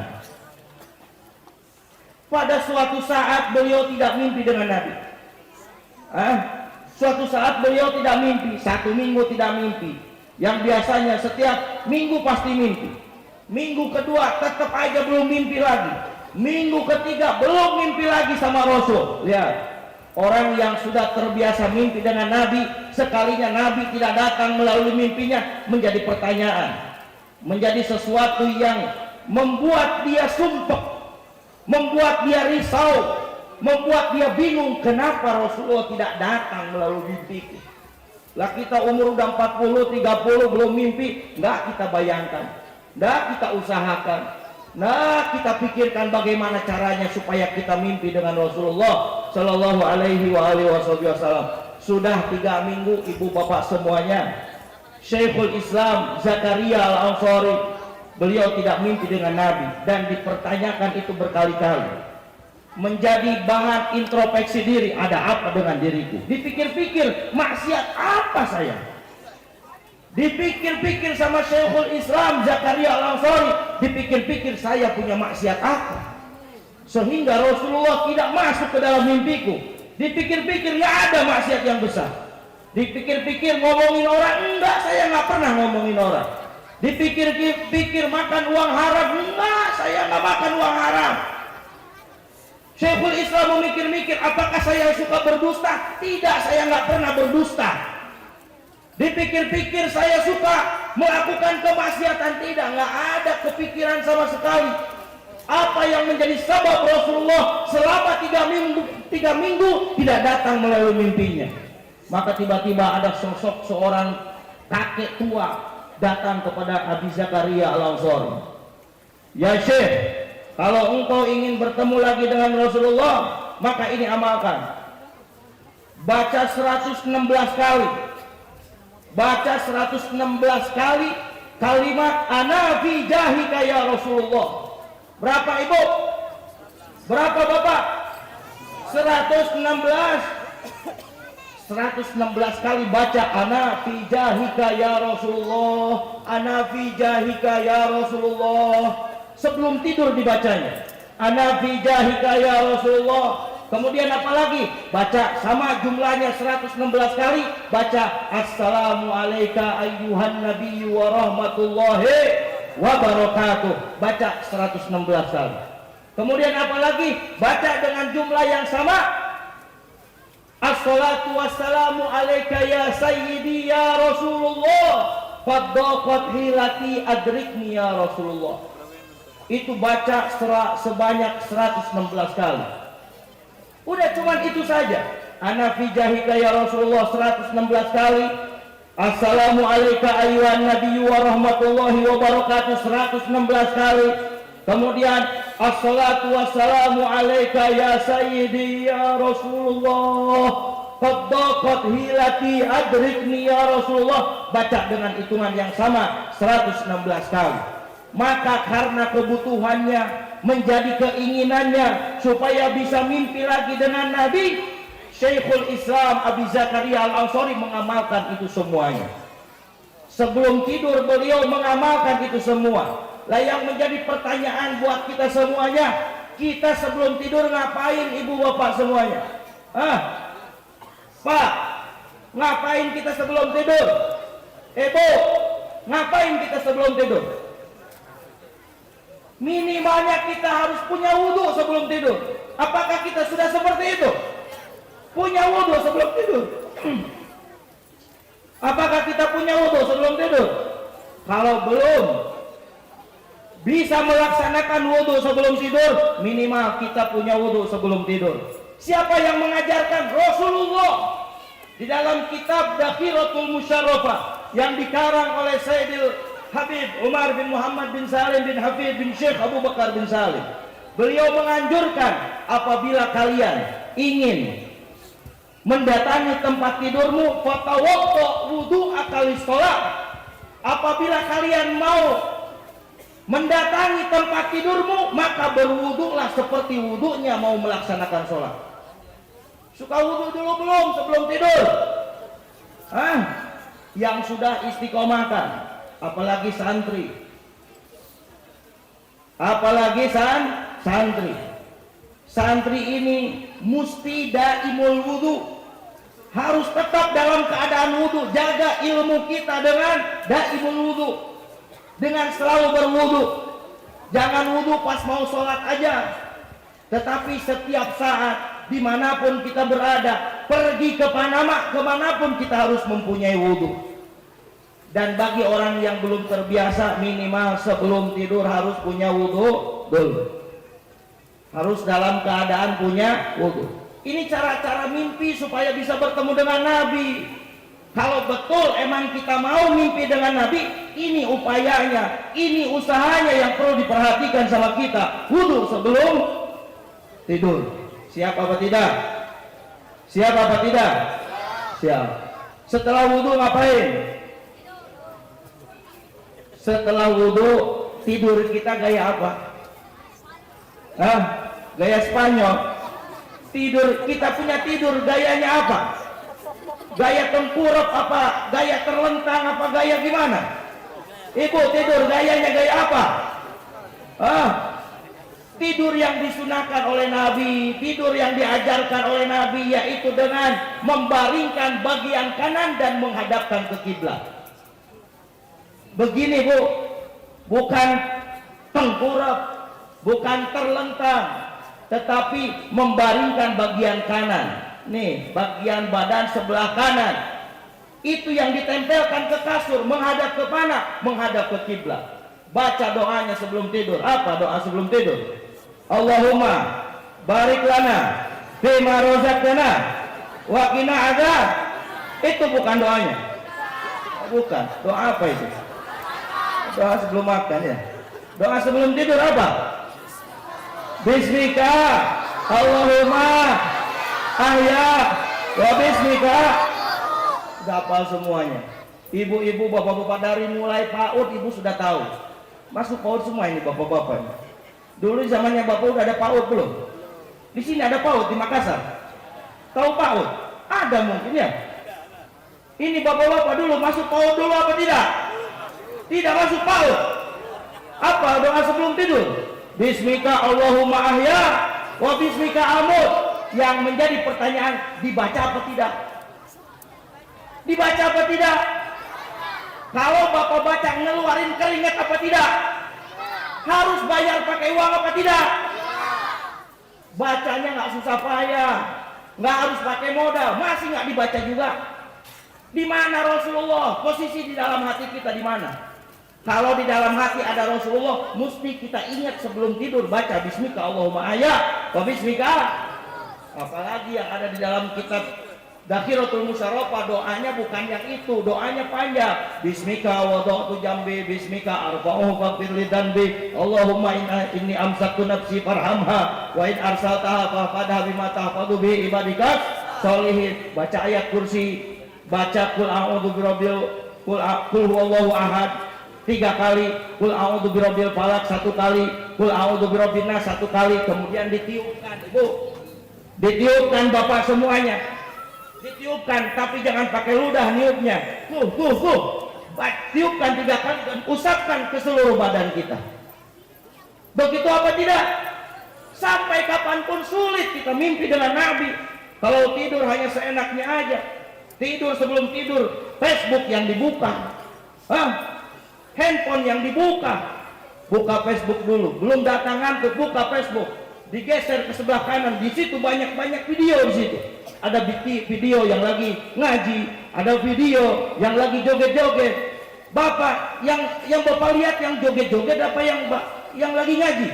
Speaker 5: Pada suatu saat beliau tidak mimpi dengan Nabi. Suatu saat beliau tidak mimpi, 1 minggu tidak mimpi. Yang biasanya setiap minggu pasti mimpi. Minggu kedua tetap aja belum mimpi lagi. Minggu ketiga belum mimpi lagi sama Rasul. Lihat, orang yang sudah terbiasa mimpi dengan Nabi, sekalinya Nabi tidak datang melalui mimpinya, menjadi pertanyaan, menjadi sesuatu yang membuat dia sumpah, membuat dia risau, membuat dia bingung kenapa Rasulullah tidak datang melalui mimpi. Lah kita umur udah 40, 30 belum mimpi, nggak kita bayangkan, nggak kita usahakan, nah kita pikirkan bagaimana caranya supaya kita mimpi dengan Rasulullah Shallallahu Alaihi Wasallam. Sudah 3 minggu ibu bapak semuanya, Syekhul Islam Zakaria Al-Ansari, beliau tidak mimpi dengan Nabi, dan dipertanyakan itu berkali-kali. Menjadi bahan introspeksi diri, ada apa dengan diriku? Dipikir-pikir, maksiat apa saya? Dipikir-pikir sama Syekhul Islam Zakaria Al-Ansari, dipikir-pikir saya punya maksiat apa? Sehingga Rasulullah tidak masuk ke dalam mimpiku. Dipikir-pikir nggak ada maksiat yang besar. Dipikir-pikir ngomongin orang, enggak, saya nggak pernah ngomongin orang. Dipikir-pikir makan uang haram, enggak, saya nggak makan uang haram. Syekhul Islam memikir-mikir, apakah saya suka berdusta? Tidak, saya nggak pernah berdusta. Dipikir-pikir saya suka melakukan kemaksiatan? Tidak, nggak ada kepikiran sama sekali. Apa yang menjadi sebab Rasulullah selama 3 minggu tidak datang melalui mimpinya? Maka tiba-tiba ada sosok seorang kakek tua datang kepada Abi Zakaria Al-Ansari. Ya Syekh, kalau engkau ingin bertemu lagi dengan Rasulullah, maka ini amalkan. Baca 116 kali. Baca 116 kali kalimat ana fi jahika ya Rasulullah. Berapa ibu? Berapa bapak? 116 kali baca ana fi jahika ya Rasulullah, ana fi jahika ya Rasulullah. Sebelum tidur dibacanya ana fi jahika ya Rasulullah. Kemudian apa lagi? Baca sama jumlahnya 116 kali. Baca assalamu alayka ayyuhan nabiyyu wa rahmatullahi wa barakatuh. Baca 116 kali. Kemudian apa lagi? Baca dengan jumlah yang sama, assalatu wassalamu alayka ya sayyidi ya Rasulullah, faddaqat hilati adrikni ya Rasulullah. Itu baca sebanyak 116 kali. Udah cuman itu saja. Ana fi jahika ya Rasulullah 116 kali. Assalamu alayka ayyuhan nabiyyu wa rahmatullahi wa barakatuh 116 kali. Kemudian assalatu wassalamu alayka ya sayyidi ya Rasulullah, faddaqat hilati adrikni ya Rasulullah. Baca dengan hitungan yang sama 116 kali. Maka karena kebutuhannya, menjadi keinginannya supaya bisa mimpi lagi dengan Nabi, Syekhul Islam Abi Zakaria Al-Ansari mengamalkan itu semuanya. Sebelum tidur beliau mengamalkan itu semua. Lah yang menjadi pertanyaan buat kita semuanya, kita sebelum tidur ngapain ibu bapak semuanya? Pak, ngapain kita sebelum tidur? Ibu, ngapain kita sebelum tidur? Minimalnya kita harus punya wudhu sebelum tidur. Apakah kita sudah seperti itu? Punya wudhu sebelum tidur? Apakah kita punya wudhu sebelum tidur? Kalau belum bisa melaksanakan wudhu sebelum tidur, minimal kita punya wudhu sebelum tidur. Siapa yang mengajarkan? Rasulullah. Di dalam kitab Dakhiratul Musyarrafah yang dikarang oleh Sayyidil Habib Umar bin Muhammad bin Salim bin Hafid bin Syekh Abu Bakar bin Salim, Beliau menganjurkan apabila kalian ingin mendatangi tempat tidurmu, fatawaddo wudu'aka lis-shalah. Apabila kalian mau mendatangi tempat tidurmu, maka berwuduklah seperti wuduknya mau melaksanakan sholat. Suka wudhu dulu belum sebelum tidur? Yang sudah istiqomahkan, apalagi santri, santri ini mesti daimul wudhu, harus tetap dalam keadaan wudhu. Jaga ilmu kita dengan daimul wudhu, dengan selalu berwudhu. Jangan wudhu pas mau sholat aja, tetapi setiap saat dimanapun kita berada, pergi kemanapun kita harus mempunyai wudhu. Dan bagi orang yang belum terbiasa, minimal sebelum tidur harus punya wudhu dulu, harus dalam keadaan punya wudhu. Ini cara-cara mimpi supaya bisa bertemu dengan Nabi. Kalau betul emang kita mau mimpi dengan Nabi, ini upayanya, ini usahanya yang perlu diperhatikan sama kita. Wudhu sebelum tidur. Siap apa tidak? Siap apa tidak? Siap. Setelah wudhu ngapain? Setelah wudhu tidur kita gaya apa? Gaya Spanyol. Tidur kita punya tidur gayanya apa? Gaya tengkurap apa? Gaya terlentang apa? Gaya gimana? Ibu tidur gayanya gaya apa? Tidur yang disunahkan oleh Nabi, tidur yang diajarkan oleh Nabi, yaitu dengan membaringkan bagian kanan dan menghadapkan ke kiblat. Begini Bu, bukan tengkurap, bukan terlentang, tetapi membaringkan bagian kanan. Nih, bagian badan sebelah kanan itu yang ditempelkan ke kasur, menghadap ke mana? Menghadap ke kiblat. Baca doanya sebelum tidur. Apa doa sebelum tidur? Allahumma barik lana fima razaqtana wa qina adzab. Itu bukan doanya. Bukan. Doa apa itu? Doa sebelum makan ya. Doa sebelum tidur apa? Bismika Allahumma ahya wa bismika. Sudah hafal semuanya. Ibu-ibu, bapak-bapak dari mulai PAUD ibu sudah tahu. Masuk PAUD semua ini bapak-bapak. Dulu zamannya bapak udah ada PAUD belum? Di sini ada PAUD di Makassar. Tahu PAUD? Ada mungkin ya. Ini bapak-bapak dulu masuk PAUD dulu apa tidak? Tidak masuk PAUD. Apa doa sebelum tidur? Bismika Allahumma ahya wa bismika amut. Yang menjadi pertanyaan, dibaca apa tidak? Dibaca apa tidak? Kalau bapak baca ngeluarin keringat apa tidak? Harus bayar pakai uang apa tidak? Bacanya nggak susah payah, nggak harus pakai modal. Masih nggak dibaca juga? Di mana Rasulullah? Posisi di dalam hati kita di mana? Kalau di dalam hati ada Rasulullah, mesti kita ingat sebelum tidur baca Bismika Allahumma ahya wa bismika. Apalagi yang ada di dalam kitab Dakhiratul Musyarrafah, doanya bukan yang itu, doanya panjang. Bismika wada'tu jambi, bismika arfa'uhu faghfir li dzanbi, Allahumma inni amsaktu nafsi farhamha wa in arsaltaha fahfadha bima tahfadhu bi ibadikas sholihin. Baca ayat kursi, baca qul a'udzu birabbil qul huwallahu ahad 3 kali, qul a'udzu birabbil falaq 1 kali, qul a'udzu birabbin nas 1 kali, kemudian ditiupkan. Ibu, ditiupkan bapak semuanya. Ditiupkan, tapi jangan pakai ludah niupnya. Tiupkan 3 kali dan usapkan ke seluruh badan kita. Begitu apa tidak? Sampai kapanpun sulit kita mimpi dengan Nabi. Kalau tidur hanya seenaknya aja. Tidur sebelum tidur, Facebook yang dibuka. Handphone yang dibuka. Buka Facebook dulu. Belum datang ngantuk, buka Facebook. Digeser ke sebelah kanan. Di situ banyak-banyak video di situ. Ada video yang lagi ngaji, ada video yang lagi joget-joget. Bapak, yang bapak lihat yang joget-joget apa yang lagi ngaji?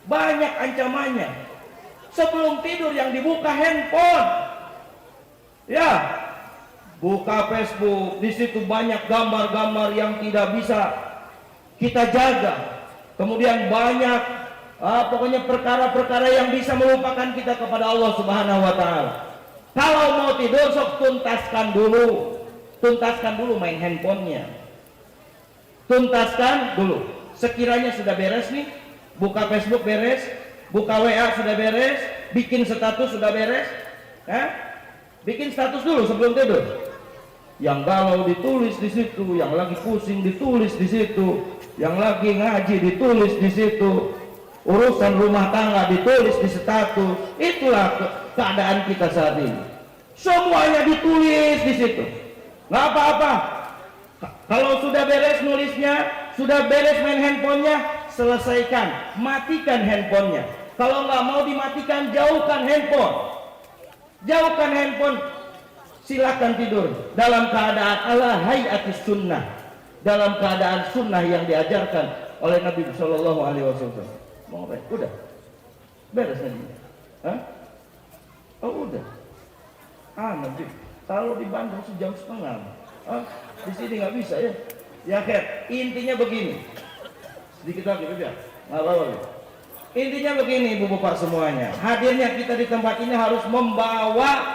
Speaker 5: Banyak ancamannya. Sebelum tidur yang dibuka handphone, ya, buka Facebook. Di situ banyak gambar-gambar yang tidak bisa kita jaga. kemudian banyak pokoknya perkara-perkara yang bisa melupakan kita kepada Allah Subhanahu wa taala. Kalau mau tidur sok tuntaskan dulu main handphonenya. Tuntaskan dulu. Sekiranya sudah beres nih, buka Facebook beres, buka WA sudah beres, bikin status sudah beres, bikin status dulu sebelum tidur. Yang galau ditulis di situ, yang lagi pusing ditulis di situ, yang lagi ngaji ditulis di situ, urusan rumah tangga ditulis di status. Itulah keadaan kita saat ini. Semuanya ditulis di situ. Nggak apa-apa. Kalau sudah beres nulisnya, sudah beres main handphonenya, selesaikan, matikan handphonenya. Kalau nggak mau dimatikan, jauhkan handphone. Jauhkan handphone. Silakan tidur dalam keadaan ala hayatis sunnah, dalam keadaan sunnah yang diajarkan oleh Nabi Shallallahu Alaihi Wasallam. Mau apa? Udah beres nanti. Oh udah. Nanti kalau di Bandung sejam setengah. Di sini nggak bisa ya. Ya akhir intinya begini. Sedikit lagi udah. Nggak apa-apa. Intinya begini, ibu bapak semuanya. Hadirnya kita di tempat ini harus membawa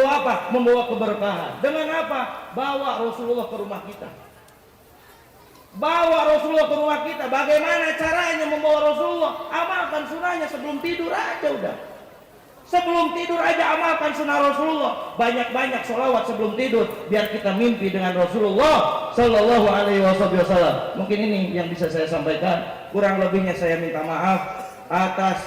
Speaker 5: apa? Membawa keberkahan. Dengan apa? Bawa Rasulullah ke rumah kita. Bawa Rasulullah ke rumah kita. Bagaimana caranya membawa Rasulullah? Amalkan sunnahnya sebelum tidur aja udah. Sebelum tidur aja amalkan sunnah Rasulullah. Banyak-banyak sholawat sebelum tidur, biar kita mimpi dengan Rasulullah Sallallahu Alaihi Wasallam. Mungkin ini yang bisa saya sampaikan. Kurang lebihnya saya minta maaf atas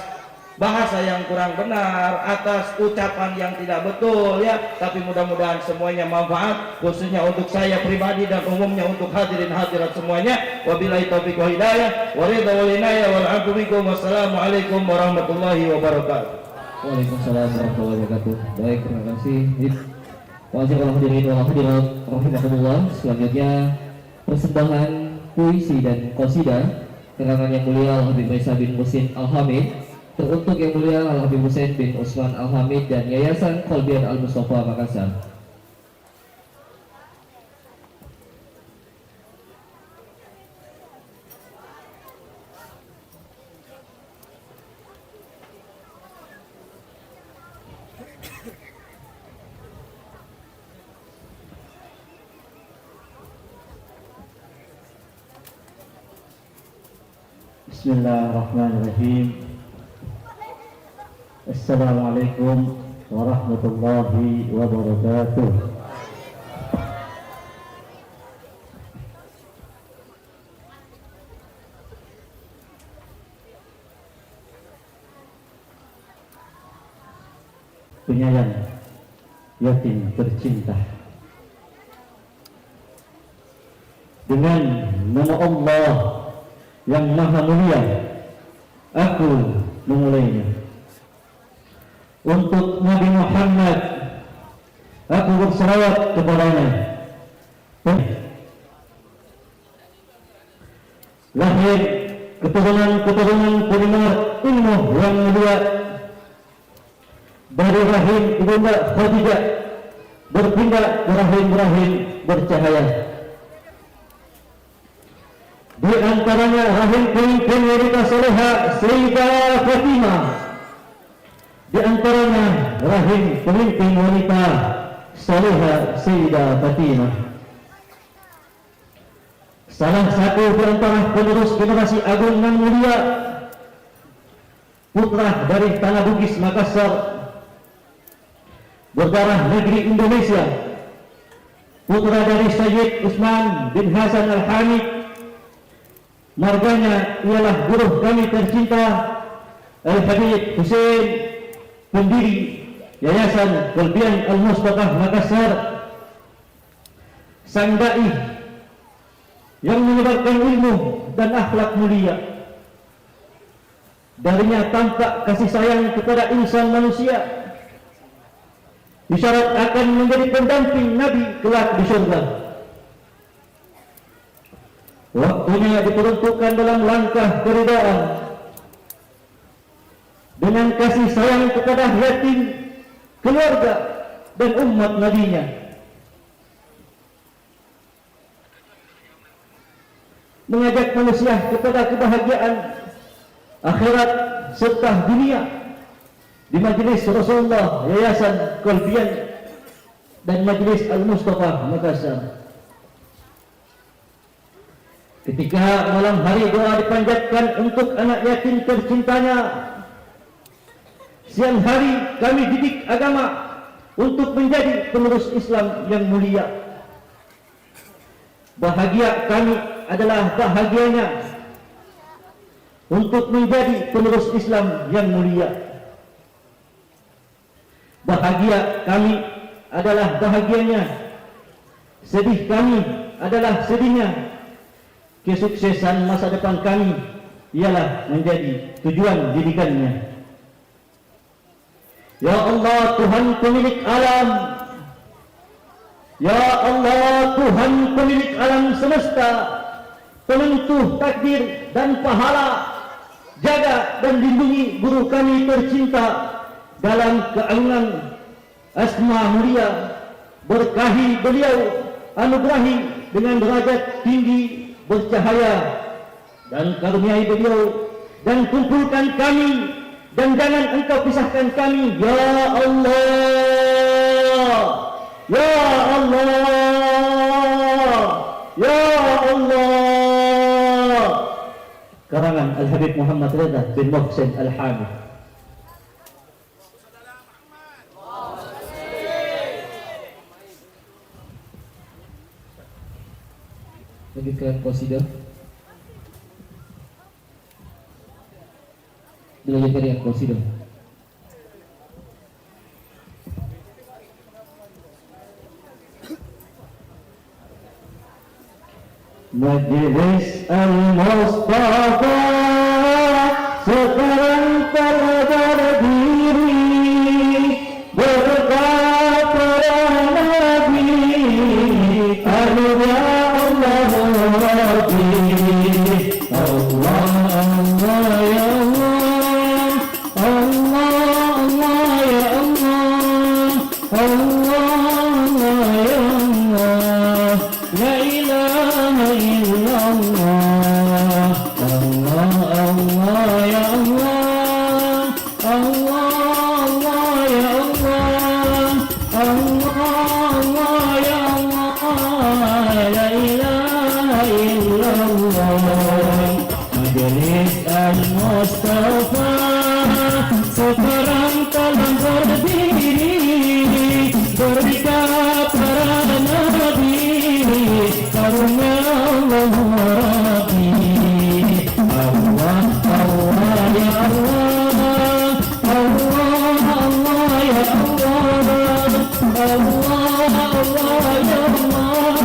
Speaker 5: bahasa yang kurang benar, atas ucapan yang tidak betul ya. Tapi mudah-mudahan semuanya manfaat, khususnya untuk saya pribadi dan umumnya untuk hadirin hadirat semuanya. Wabillahi taufiq wa hidayah, wa ridha wal inayah wal afu bikum. Wassalamualaikum warahmatullahi wabarakatuh.
Speaker 1: Waalaikumsalam warahmatullahi wabarakatuh. Baik, terima kasih. Waalaikumsalam hadirin wal hadirat rahimahumullah. Selanjutnya persembahan puisi dan qasidah karangan yang mulia Al Habib Raisa bin Musin Al Hamid teruntuk yang mulia Al Habib Husain bin Usman Al Hamid dan Yayasan Qalbian Al Mustafa Makassar.
Speaker 6: Bismillahirrahmanirrahim. Assalamualaikum warahmatullahi wabarakatuh. Penyayang yatim tercinta, dengan nama Allah yang maha mulia, aku memulainya. Untuk Nabi Muhammad, aku bersalawat kepadanya. Lahir keturunan pendengar ilmu yang mulia dari rahim ibunda Khadijah berpindah ke rahim bercahaya. Di antaranya rahim pemimpin wanita salehah Sayyidah Fatimah. Di antaranya rahim pemimpin wanita salehah Sayyidah Fatimah. Salah satu di antara penerus generasi agung dan mulia, putra dari tanah Bugis Makassar, berdarah negeri Indonesia, putra dari Sayyid Usman bin Hasan Al-Hamid. Marganya ialah guru kami tercinta Al-Habib Husain, pendiri Yayasan Qalbian Al-Mustafa Makassar, sang dai yang menyebarkan ilmu dan akhlak mulia. Darinya tampak kasih sayang kepada insan manusia, isyarat akan menjadi pendamping Nabi kelak di surga. Waktunya diperuntukkan dalam langkah keridaan dengan kasih sayang kepada yatim, keluarga, dan umat nabinya. mengajak manusia kepada kebahagiaan akhirat serta dunia di Majelis Rasulullah Yayasan Qalbian dan Majelis Al-Mustafa Makassar. Ketika malam hari doa dipanjatkan untuk anak yatim tercintanya, siang hari kami didik agama untuk menjadi penerus Islam yang mulia. Bahagia kami adalah bahagianya untuk menjadi penerus Islam yang mulia. Bahagia kami adalah bahagianya, sedih kami adalah sedihnya. Kesuksesan masa depan kami ialah menjadi tujuan didikannya. Ya Allah Tuhan pemilik alam, Ya Allah Tuhan pemilik alam semesta, penentu takdir dan pahala, jaga dan lindungi guru kami tercinta dalam keagungan asma mulia, berkahi beliau, anugerahi dengan derajat tinggi bercahaya, dan karuniai beliau dan kumpulkan kami, dan jangan engkau pisahkan kami, ya Allah, ya Allah, ya Allah. Karangan Al-Habib Muhammad Reda bin Muhsin Al-Hamid. Lanjutkan qasidah. Dilanjutkan dengan qasidah. Majelis Al-Mustafa sekarang telah berdiri berkat para nabi, anugerah Allah Rabbi. Allah Allah ya Allah, Allah Allah ya Allah, Allah Allah ya Allah, la ilaha illallah. Allah Allah ya Allah, Allah Allah ya Allah, Allah Allah ya Allah, la ilaha illallah. Majelis Al-Mustafa sekarang telah berdiri berkat para nabi, karunia Allah Rabbi. Allah Allah ya Allah, Allah Allah ya Allah, Allah Allah ya Allah,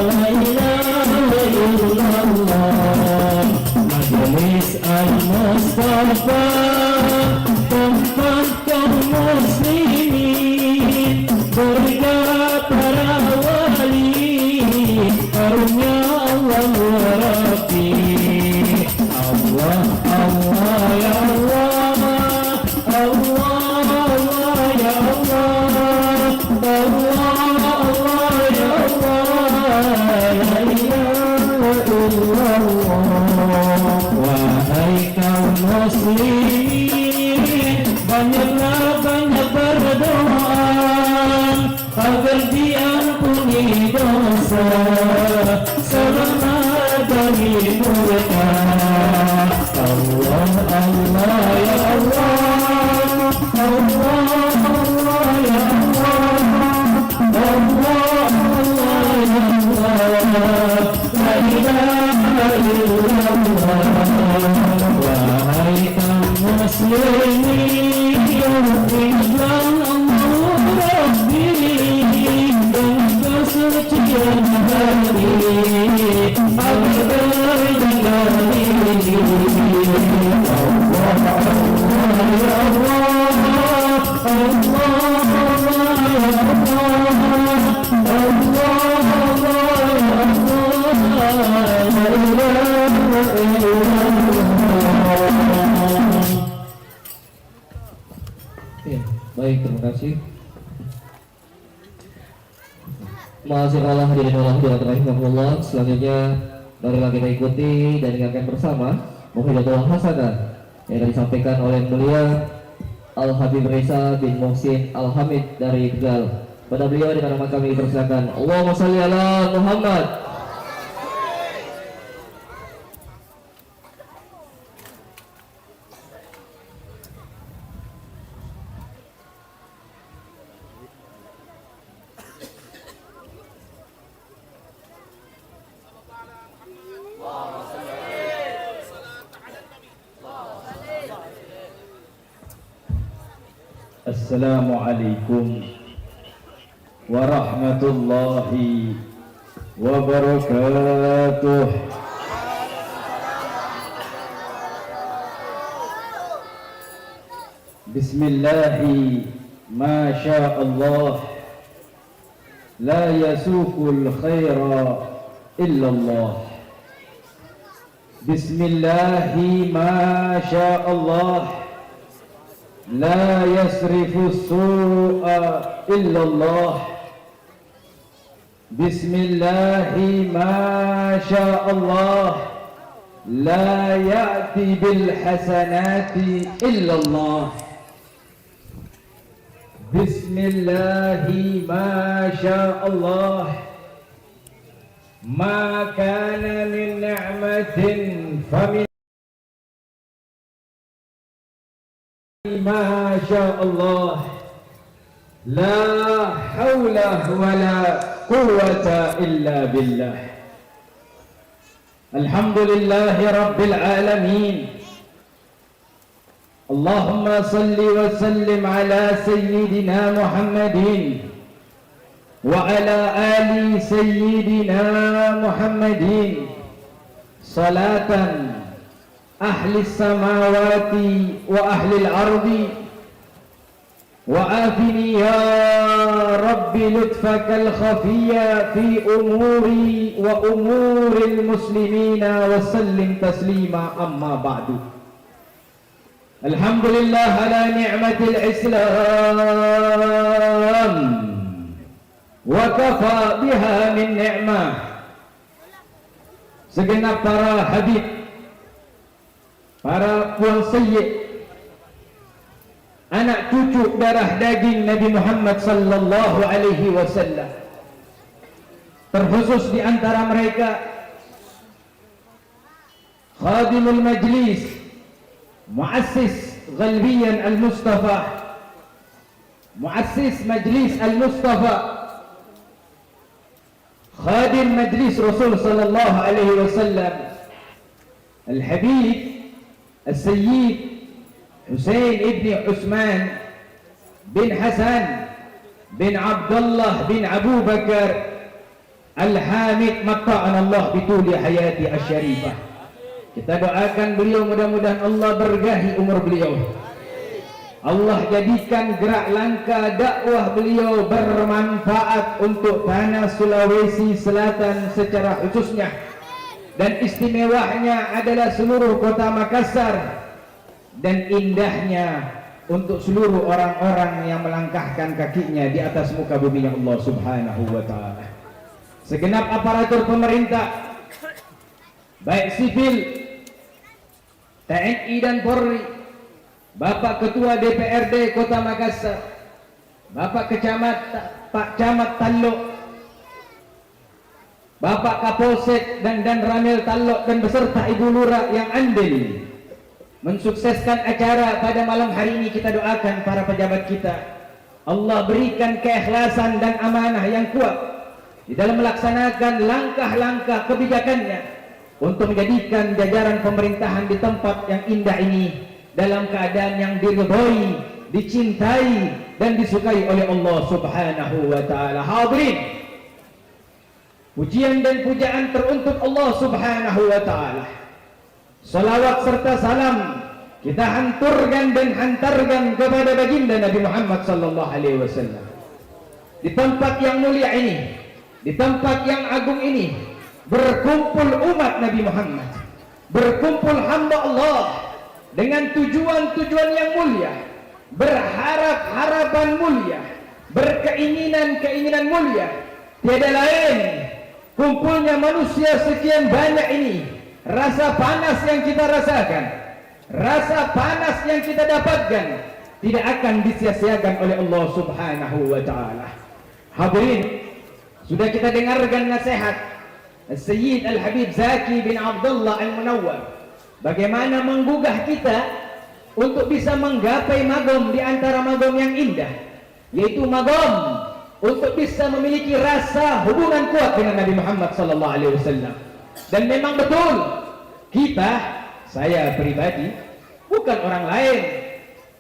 Speaker 6: la ilaha illallah. Majelis Al-Mustafa tempat kaum muslimin, berkat para wali, karunia Allah Rabbi. Allah Allah ya Allah, Allah Allah ya Allah, Allah Allah ya Allah, la ilaha illallah. Wahai kaum muslimin, banyaklah banyak berdoa agar diampuni dosa, selamat dari murka. Allah Allah ya Allah, Allah Allah ya Allah, Allah Allah ya Allah, la ilaha illallah. Wahai kaum muslimin, Islam Allah Rabbi, dan kesucian hati agar berjalan. Allah Allah ya Allah, Allah Allah ya Allah, Allah Allah ya Allah, la ilaha illallah. Ya, baik, terima kasih. Ma'asyiral hadirin wal hadirat rahimahullah. Selanjutnya
Speaker 1: Marilah kita ikuti dan dengarkan bersama Muhidatul Hasanah yang akan disampaikan oleh mulia Al Habib Reza bin Muhsin Al Hamid dari Tegal. Pada beliau di nama kami persilakan. Allahumma shalli ala Muhammad.
Speaker 6: Assalamualaikum warahmatullahi wabarakatuh. Bismillahi ma sya Allah, la yasukul khaira illallah. Bismillahi ma sya Allah, لا يصرف السوء إلا الله. بسم الله ما شاء الله، لا يأتي بالحسنات إلا الله. بسم الله ما شاء الله، ما كان من نعمة فمن ما شاء الله، لا حول ولا قوة إلا بالله. الحمد لله رب العالمين. اللهم صل وسلم على سيدنا محمد وعلى آل سيدنا محمد صلاة أهل السماوات وأهل الأرض وآفني يا رب لطفك الخفي في أموري وأمور المسلمين وسلم تسليما. أما بعد، الحمد لله على نعمة الإسلام وكفى بها من نعمة. Segenap para habib, para puan sayyid, anak cucu darah daging Nabi Muhammad sallallahu alaihi wasallam, terkhusus di antara mereka khadimul majlis, muassis Ghalbiyan Al-Mustafa, muassis majlis Al-Mustafa, khadim majlis Rasul sallallahu alaihi wasallam, Al-Habib السيد حسين ابن عثمان بن حسن بن عبد الله بن أبو بكر الحامد متعنا الله بطول حياته الشريفة. Kita doakan beliau, mudah-mudahan Allah berkahi umur beliau, Allah jadikan gerak langkah dakwah beliau bermanfaat untuk tanah Sulawesi Selatan secara khususnya, dan istimewanya adalah seluruh kota Makassar, dan indahnya untuk seluruh orang-orang yang melangkahkan kakinya di atas muka bumi Allah subhanahu wa ta'ala. Segenap aparatur pemerintah, baik sipil, TNI dan Polri, Bapak Ketua DPRD Kota Makassar, Bapak Pak Camat Taluk, Bapak Kapolsek dan Ramil Talok dan beserta Ibu Lurah yang andil mensukseskan acara pada malam hari ini. Kita doakan para pejabat kita, Allah berikan keikhlasan dan amanah yang kuat di dalam melaksanakan langkah-langkah kebijakannya untuk menjadikan jajaran pemerintahan di tempat yang indah ini dalam keadaan yang diridhoi, dicintai dan disukai oleh Allah subhanahu wa ta'ala. Hadirin, pujian dan pujaan teruntuk Allah subhanahu wa ta'ala. Salawat serta salam kita hanturkan dan hantarkan kepada baginda Nabi Muhammad sallallahu alaihi wasallam. Di tempat yang mulia ini, di tempat yang agung ini, berkumpul umat Nabi Muhammad, berkumpul hamba Allah dengan tujuan-tujuan yang mulia, berharap harapan mulia, berkeinginan-keinginan mulia, tiada lain
Speaker 5: kumpulnya manusia sekian banyak ini, rasa panas yang kita rasakan, rasa panas yang kita dapatkan tidak akan disia-siakan oleh Allah Subhanahu wa taala. Hadirin, sudah kita dengarkan nasihat Sayyid Al-Habib Zaki bin Abdullah Al-Munawwar, bagaimana menggugah kita untuk bisa menggapai magom di antara magom yang indah, yaitu magom untuk bisa memiliki rasa hubungan kuat dengan Nabi Muhammad SAW. Dan memang betul, kita, saya pribadi, bukan orang lain.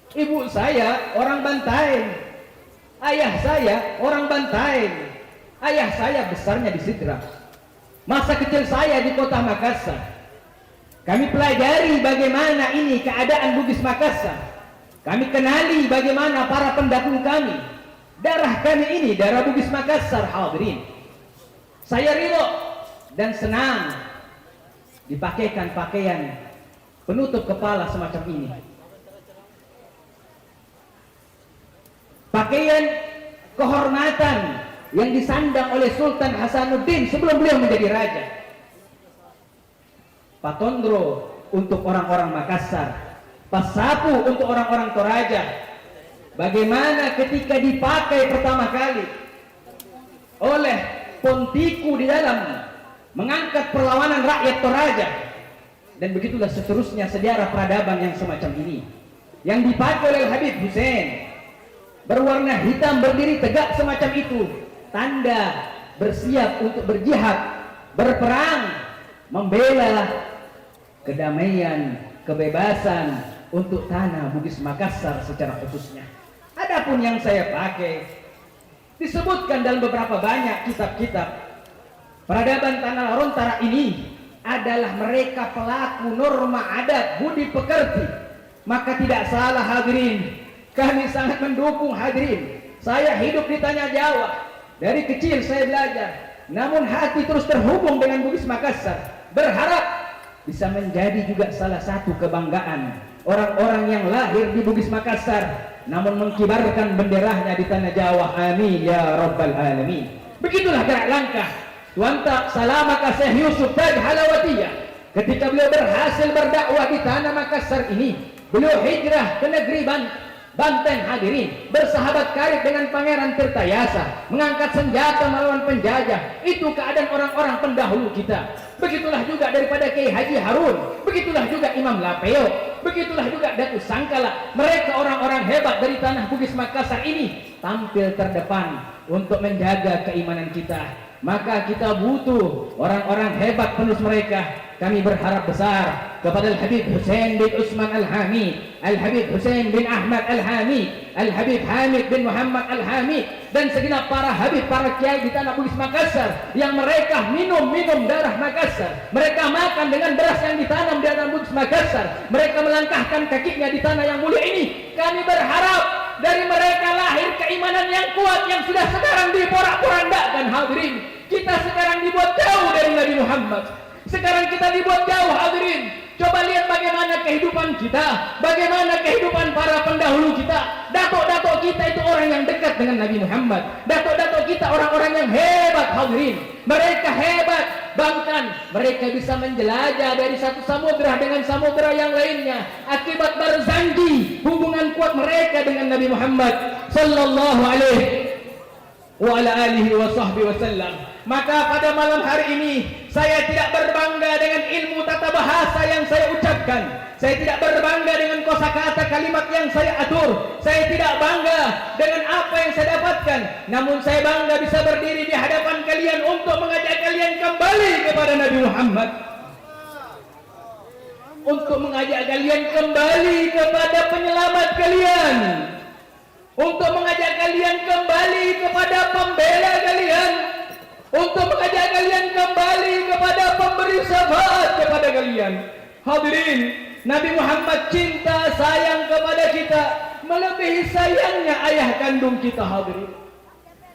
Speaker 5: Ibu saya orang Bantaeng, ayah saya orang Bantaeng, ayah saya besarnya di Sidrap, masa kecil saya di kota Makassar. Kami pelajari bagaimana ini keadaan Bugis Makassar. Kami kenali bagaimana para pendahulu kami. Darah kami ini darah Bugis Makassar. Hadirin, saya ridho dan senang dipakaikan pakaian penutup kepala semacam ini, pakaian kehormatan yang disandang oleh Sultan Hasanuddin sebelum beliau menjadi raja. Patondro untuk orang-orang Makassar, pasapu untuk orang-orang Toraja. Bagaimana ketika dipakai pertama kali oleh Pontiku di dalam mengangkat perlawanan rakyat Toraja, dan begitulah seterusnya sejarah peradaban yang semacam ini yang dipakai oleh Habib Hussein, berwarna hitam berdiri tegak semacam itu, tanda bersiap untuk berjihad, berperang, membela kedamaian, kebebasan untuk tanah Bugis Makassar secara khususnya. Adapun yang saya pakai disebutkan dalam beberapa banyak kitab-kitab. Peradaban Tanah Rontara ini adalah mereka pelaku norma adat budi pekerti. Maka tidak salah hadirin, kami sangat mendukung hadirin. Saya hidup di Tanah Jawa, dari kecil saya belajar, namun hati terus terhubung dengan Bugis Makassar. Berharap bisa menjadi juga salah satu kebanggaan orang-orang yang lahir di Bugis Makassar namun menkibarkan benderanya di Tanah Jawa. Amin ya rabbal alamin. Begitulah gerak langkah Tuan Tak Salamaka Syekh Yusuf Taj Halawatiyah ketika beliau berhasil berdakwah di Tanah Makassar ini. Beliau hijrah ke negeri Banten hadirin, bersahabat karib dengan Pangeran Tirtayasa, mengangkat senjata melawan penjajah. Itu keadaan orang-orang pendahulu kita. Begitulah juga daripada Kiai Haji Harun, begitulah juga Imam Lapeo, begitulah juga Datu Sangkala. Mereka orang-orang hebat dari tanah Bugis Makassar ini tampil terdepan untuk menjaga keimanan kita. Maka kita butuh orang-orang hebat penerus mereka. Kami berharap besar kepada Al-Habib Hussein bin Utsman Al-Hamid, Al-Habib Hussein bin Ahmad Al-Hamid, Al-Habib Hamid bin Muhammad Al-Hamid, dan segenap para habib, para kiai di tanah Bugis Makassar yang mereka minum darah Makassar, mereka makan dengan beras yang ditanam di tanah Bugis Makassar, mereka melangkahkan kakinya di tanah yang mulia ini. Kami berharap dari mereka lahir keimanan yang kuat yang sudah sekarang diporak-porandakan. Hadirin, kita sekarang dibuat jauh dari Nabi Muhammad. Sekarang kita dibuat jauh hadirin. Coba lihat bagaimana kehidupan kita, bagaimana kehidupan para pendahulu kita. Datuk-datuk kita itu orang yang dekat dengan Nabi Muhammad. Datuk-datuk kita orang-orang yang hebat hadirin. Mereka hebat, bahkan mereka bisa menjelajah dari satu samudera dengan samudera yang lainnya akibat berjanji hubungan kuat mereka dengan Nabi Muhammad sallallahu alaihi wa ala alihi wa sahbihi wasallam. Maka pada malam hari ini saya tidak berbangga dengan ilmu tata bahasa yang saya ucapkan. Saya tidak berbangga dengan kosakata kalimat yang saya atur. Saya tidak bangga dengan apa yang saya dapatkan. Namun saya bangga bisa berdiri di hadapan kalian untuk mengajak kalian kembali kepada Nabi Muhammad. Untuk mengajak kalian kembali kepada penyelamat kalian. Untuk mengajak kalian kembali kepada pembela kalian. Untuk mengajak kalian kembali kepada pemberi syafaat kepada kalian. Hadirin, Nabi Muhammad cinta sayang kepada kita melebihi sayangnya ayah kandung kita. Hadirin,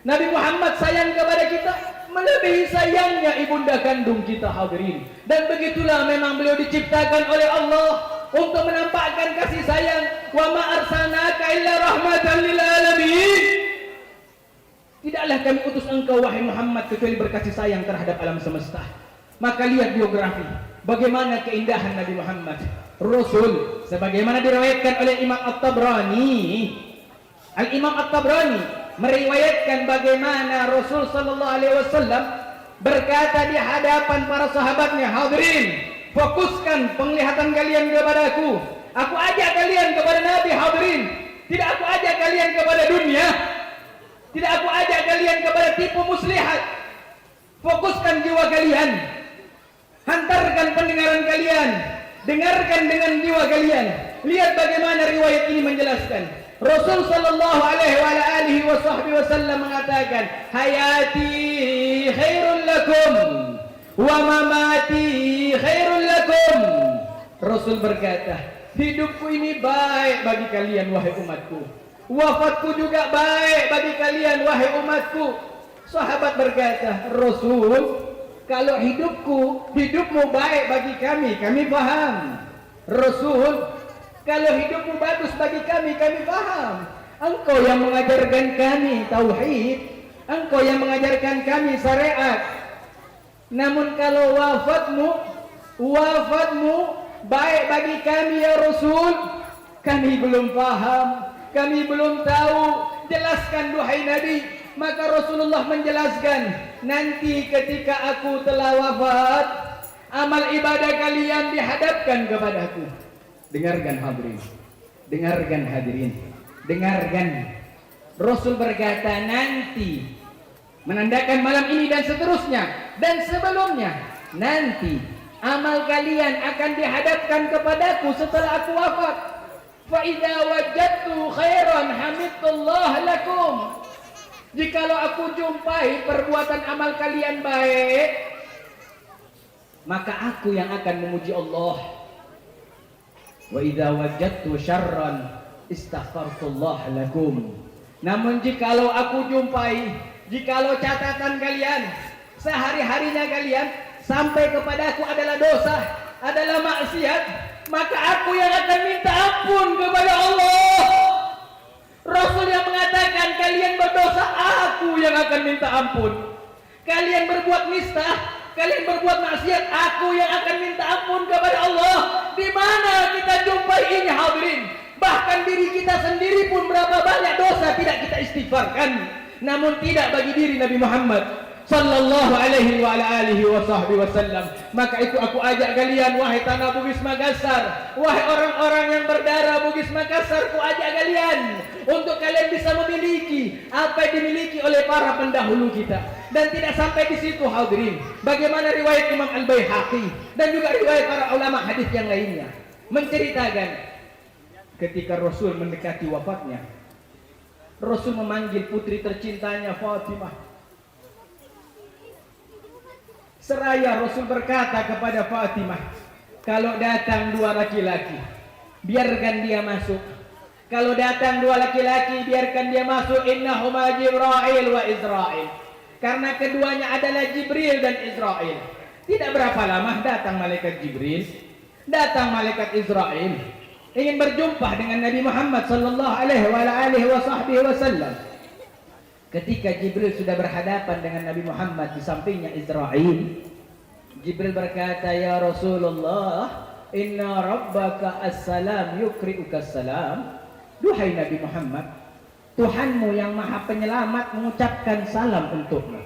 Speaker 5: Nabi Muhammad sayang kepada kita melebihi sayangnya ibunda kandung kita. Hadirin, dan begitulah memang beliau diciptakan oleh Allah untuk menampakkan kasih sayang. Wa ma arsalnaka illa rahmatan lil alamin. Tidak Tidaklah kami utus engkau wahai Muhammad kecuali berkasih sayang terhadap alam semesta. Maka lihat biografi, bagaimana keindahan Nabi Muhammad, Rasul, sebagaimana diriwayatkan oleh Imam At-Tabrani. Al-Imam At-Tabrani meriwayatkan bagaimana Rasul sallallahu alaihi wasallam berkata di hadapan para sahabatnya, hadirin, fokuskan penglihatan kalian kepadaku. Aku ajak kalian kepada Nabi, hadirin. Tidak aku ajak kalian kepada dunia. Tidak aku ajak kalian kepada tipu muslihat. Fokuskan jiwa kalian. Hantarkan pendengaran kalian. Dengarkan dengan jiwa kalian. Lihat bagaimana riwayat ini menjelaskan. Rasul sallallahu alaihi wasallam mengatakan, hayati khairul lakum wa mamati khairul lakum. Rasul berkata, hidupku ini baik bagi kalian wahai umatku, wafatku juga baik bagi kalian wahai umatku. Sahabat berkata, Rasul, kalau hidupmu baik bagi kami paham. Rasul, kalau hidupmu bagus bagi kami paham. Engkau yang mengajarkan kami tauhid, engkau yang mengajarkan kami syariat. Namun kalau wafatmu baik bagi kami ya Rasul, kami belum paham, kami belum tahu. Jelaskan duhai Nabi. Maka Rasulullah menjelaskan, nanti ketika aku telah wafat, amal ibadah kalian dihadapkan kepadaku. Dengarkan hadirin, dengarkan hadirin, dengarkan. Rasul berkata nanti, menandakan malam ini dan seterusnya dan sebelumnya, nanti amal kalian akan dihadapkan kepadaku setelah aku wafat. Fa idza wajadtu khairan hamidullah lakum. Jikalau aku jumpai perbuatan amal kalian baik, maka aku yang akan memuji Allah. Wa idza wajadtu syarran istaghfartullah lakum. Namun jikalau aku jumpai, jikalau catatan kalian sehari-harinya kalian sampai kepadaku adalah dosa, adalah maksiat, maka aku yang akan minta ampun kepada Allah. Rasul yang mengatakan kalian berdosa, aku yang akan minta ampun. Kalian berbuat nista, kalian berbuat maksiat, aku yang akan minta ampun kepada Allah. Di mana kita jumpai ini hadirin? Bahkan diri kita sendiri pun berapa banyak dosa tidak kita istighfarkan. Namun tidak bagi diri Nabi Muhammad sallallahu alaihi wasallam. Maka itu aku ajak kalian wahai tanah Bugis Makassar, wahai orang-orang yang berdarah Bugis Makassar, ku ajak kalian untuk kalian bisa memiliki apa yang dimiliki oleh para pendahulu kita. Dan tidak sampai di situ hadirin, bagaimana riwayat Imam Al-Baihaqi dan juga riwayat para ulama hadis yang lainnya menceritakan ketika Rasul mendekati wafatnya, Rasul memanggil putri tercintanya Fatimah. Seraya Rasul berkata kepada Fatimah, kalau datang dua laki-laki, biarkan dia masuk. Kalau datang dua laki-laki, biarkan dia masuk. Innahuma Jibril wa Israil. Karena keduanya adalah Jibril dan Israil. Tidak berapa lama datang malaikat Jibril, datang malaikat Israil, ingin berjumpa dengan Nabi Muhammad sallallahu alaihi wasallam. Ketika Jibril sudah berhadapan dengan Nabi Muhammad, di sampingnya Israil, Jibril berkata, ya Rasulullah, inna rabbaka as-salam yukri'uka as-salam. Duhai Nabi Muhammad, Tuhanmu yang maha penyelamat mengucapkan salam untukmu.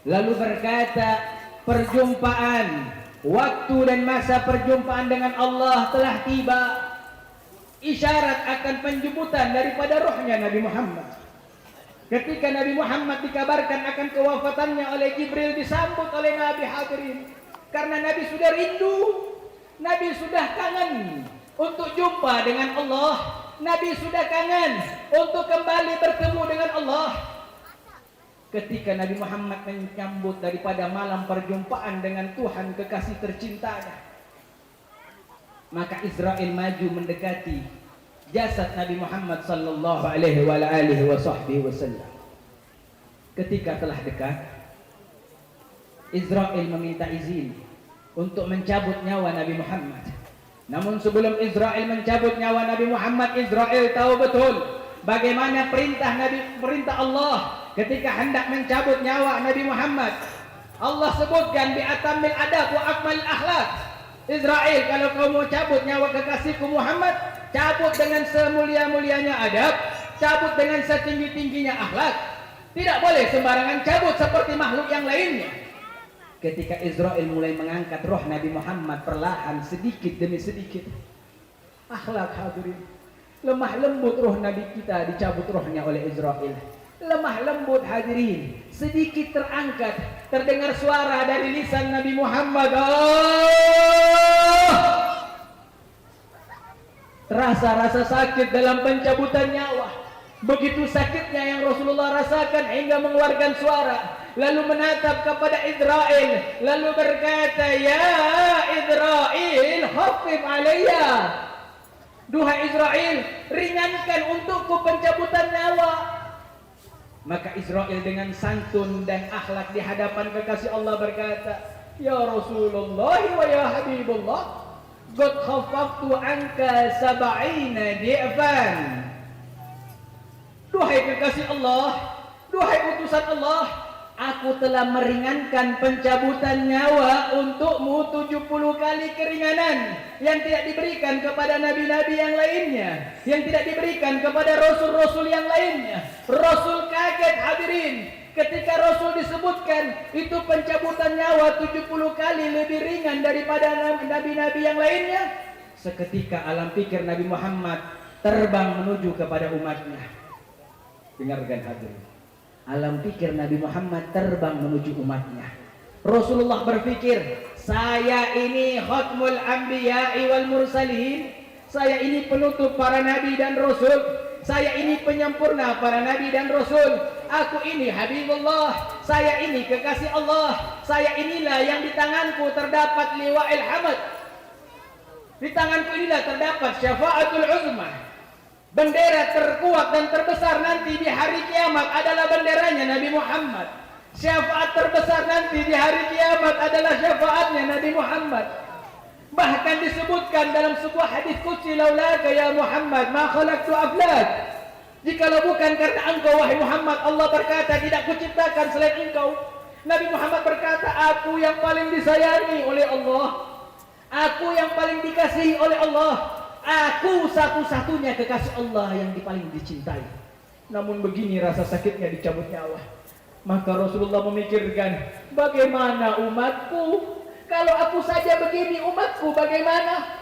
Speaker 5: Lalu berkata, perjumpaan, waktu dan masa perjumpaan dengan Allah telah tiba. Isyarat akan penjemputan daripada rohnya Nabi Muhammad. Ketika Nabi Muhammad dikabarkan akan kewafatannya oleh Jibril, disambut oleh Nabi hadirin. Karena Nabi sudah rindu, Nabi sudah kangen untuk jumpa dengan Allah. Nabi sudah kangen untuk kembali bertemu dengan Allah. Ketika Nabi Muhammad menyambut daripada malam perjumpaan dengan Tuhan kekasih tercintanya, maka Israel maju mendekati jasad Nabi Muhammad sallallahu alaihi wasallam. Ketika telah dekat, Israel meminta izin untuk mencabut nyawa Nabi Muhammad. Namun sebelum Israel mencabut nyawa Nabi Muhammad, Israel tahu betul bagaimana perintah Allah ketika hendak mencabut nyawa Nabi Muhammad, Allah sebutkan bi atamil adab wa akmalil akhlak. Israel, kalau kau mau cabut nyawa kekasihku Muhammad, cabut dengan semulia-mulianya adab, cabut dengan setinggi-tingginya akhlak. Tidak boleh sembarangan cabut seperti makhluk yang lainnya. Ketika Israel mulai mengangkat roh Nabi Muhammad perlahan, sedikit demi sedikit, akhlak hadirin, lemah lembut roh Nabi kita dicabut rohnya oleh Israel. Lemah lembut hadirin, sedikit terangkat, terdengar suara dari lisan Nabi Muhammad. Terasa rasa sakit dalam pencabutan nyawa. Begitu sakitnya yang Rasulullah rasakan hingga mengeluarkan suara, lalu menatap kepada Israel, lalu berkata, ya Israel, khaffif alayya. Duhai Israel, ringankan untukku pencabutan nyawa. Maka Israel dengan santun dan akhlak di hadapan kekasih Allah berkata, ya Rasulullah wa ya Habibullah, qad khaffaftu anka sab'ina di'fan. Duhai kekasih Allah, duhai utusan Allah, aku telah meringankan pencabutan nyawa untukmu 70 kali keringanan yang tidak diberikan kepada nabi-nabi yang lainnya, yang tidak diberikan kepada rasul-rasul yang lainnya. Rasul kaget hadirin ketika Rasul disebutkan itu pencabutan nyawa 70 kali lebih ringan daripada nabi-nabi yang lainnya. Seketika alam pikir Nabi Muhammad terbang menuju kepada umatnya. Dengarkan hadirin, alam pikir Nabi Muhammad terbang menuju umatnya. Rasulullah berpikir, saya ini khatmul anbiya'i wal mursalin, saya ini penutup para nabi dan rasul, saya ini penyempurna para nabi dan rasul, aku ini Habibullah, saya ini kekasih Allah, saya inilah yang di tanganku terdapat liwa'il hamad, di tanganku inilah terdapat syafaatul uzma. Bendera terkuat dan terbesar nanti di hari kiamat adalah benderanya Nabi Muhammad. Syafaat terbesar nanti di hari kiamat adalah syafaatnya Nabi Muhammad. Bahkan disebutkan dalam sebuah hadis qudsi, laulaka ya Muhammad ma khalaqtu aflak. Jikalau bukan karena engkau wahai Muhammad, Allah berkata tidak kuciptakan selain engkau. Nabi Muhammad berkata, aku yang paling disayangi oleh Allah, aku yang paling dikasihi oleh Allah, aku satu-satunya kekasih Allah yang paling dicintai. Namun begini rasa sakitnya dicabut nyawa. Maka Rasulullah memikirkan, bagaimana umatku? Kalau aku saja begini, umatku bagaimana?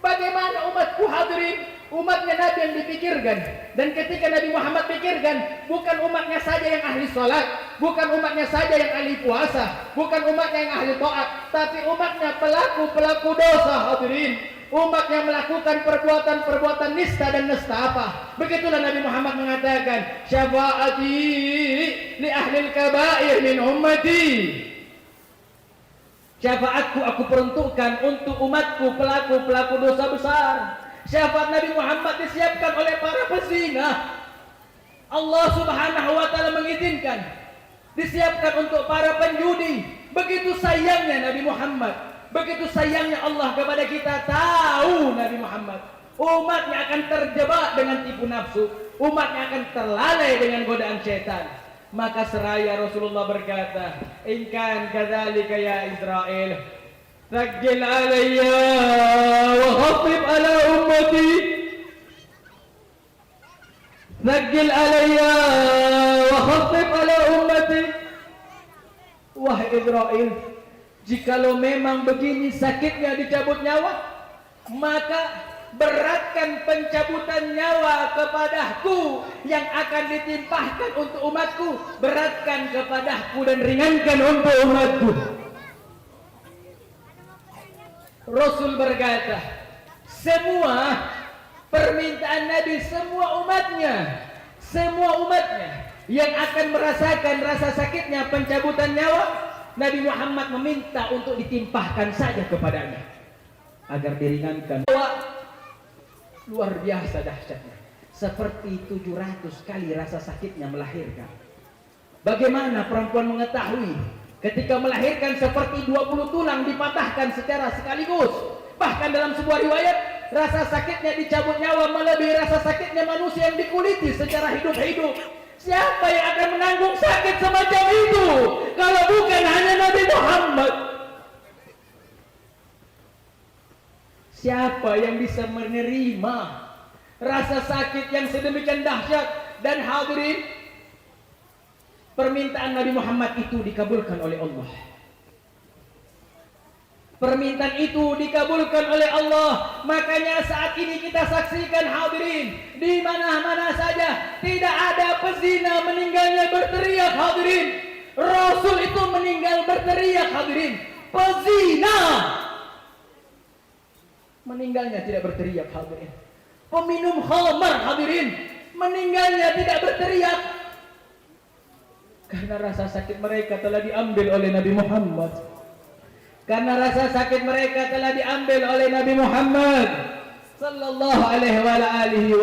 Speaker 5: Bagaimana umatku hadirin? Umatnya Nabi yang dipikirkan. Dan ketika Nabi Muhammad pikirkan, bukan umatnya saja yang ahli sholat, bukan umatnya saja yang ahli puasa, bukan umatnya yang ahli taat, tapi umatnya pelaku-pelaku dosa hadirin. Umat yang melakukan perbuatan-perbuatan nista dan nestapa. Begitulah Nabi Muhammad mengatakan, syafaati li ahlil kabair min ummati. Syafaatku aku peruntukkan untuk umatku pelaku-pelaku dosa besar. Syafaat Nabi Muhammad disiapkan oleh para pezina. Allah Subhanahu wa taala mengizinkan disiapkan untuk para penjudi. Begitu sayangnya Nabi Muhammad, begitu sayangnya Allah kepada kita. Tahu Nabi Muhammad, umatnya akan terjebak dengan tipu nafsu, umatnya akan terlalai dengan godaan syaitan. Maka seraya Rasulullah berkata, in kan kadzalika ya Israel, rajil alayya wa khaffif ala ummati, rajil alayya wa khaffif ala ummati. Wahai Israel, jikalau memang begini sakitnya dicabut nyawa, maka beratkan pencabutan nyawa kepadaku yang akan ditimpahkan untuk umatku. Beratkan kepadaku dan ringankan untuk umatku. Rasul berkata, semua permintaan Nabi, semua umatnya yang akan merasakan rasa sakitnya pencabutan nyawa, Nabi Muhammad meminta untuk ditimpahkan saja kepadanya agar diringankan. Luar biasa dahsyatnya, seperti 700 kali rasa sakitnya melahirkan. Bagaimana perempuan mengetahui ketika melahirkan seperti 20 tulang dipatahkan secara sekaligus? Bahkan dalam sebuah riwayat, rasa sakitnya dicabut nyawa melebihi rasa sakitnya manusia yang dikuliti secara hidup-hidup. Siapa yang akan menanggung sakit semacam itu kalau bukan hanya Nabi Muhammad? Siapa yang bisa menerima rasa sakit yang sedemikian dahsyat? Dan hadirin, permintaan Nabi Muhammad itu dikabulkan oleh Allah. Permintaan itu dikabulkan oleh Allah. Makanya saat ini kita saksikan hadirin, di mana-mana saja tidak ada pezina meninggalnya berteriak hadirin. Rasul itu meninggal berteriak hadirin. Pezina meninggalnya tidak berteriak hadirin. Peminum khamar hadirin meninggalnya tidak berteriak. Karena rasa sakit mereka telah diambil oleh Nabi Muhammad. Karena rasa sakit mereka telah diambil oleh Nabi Muhammad sallallahu alaihi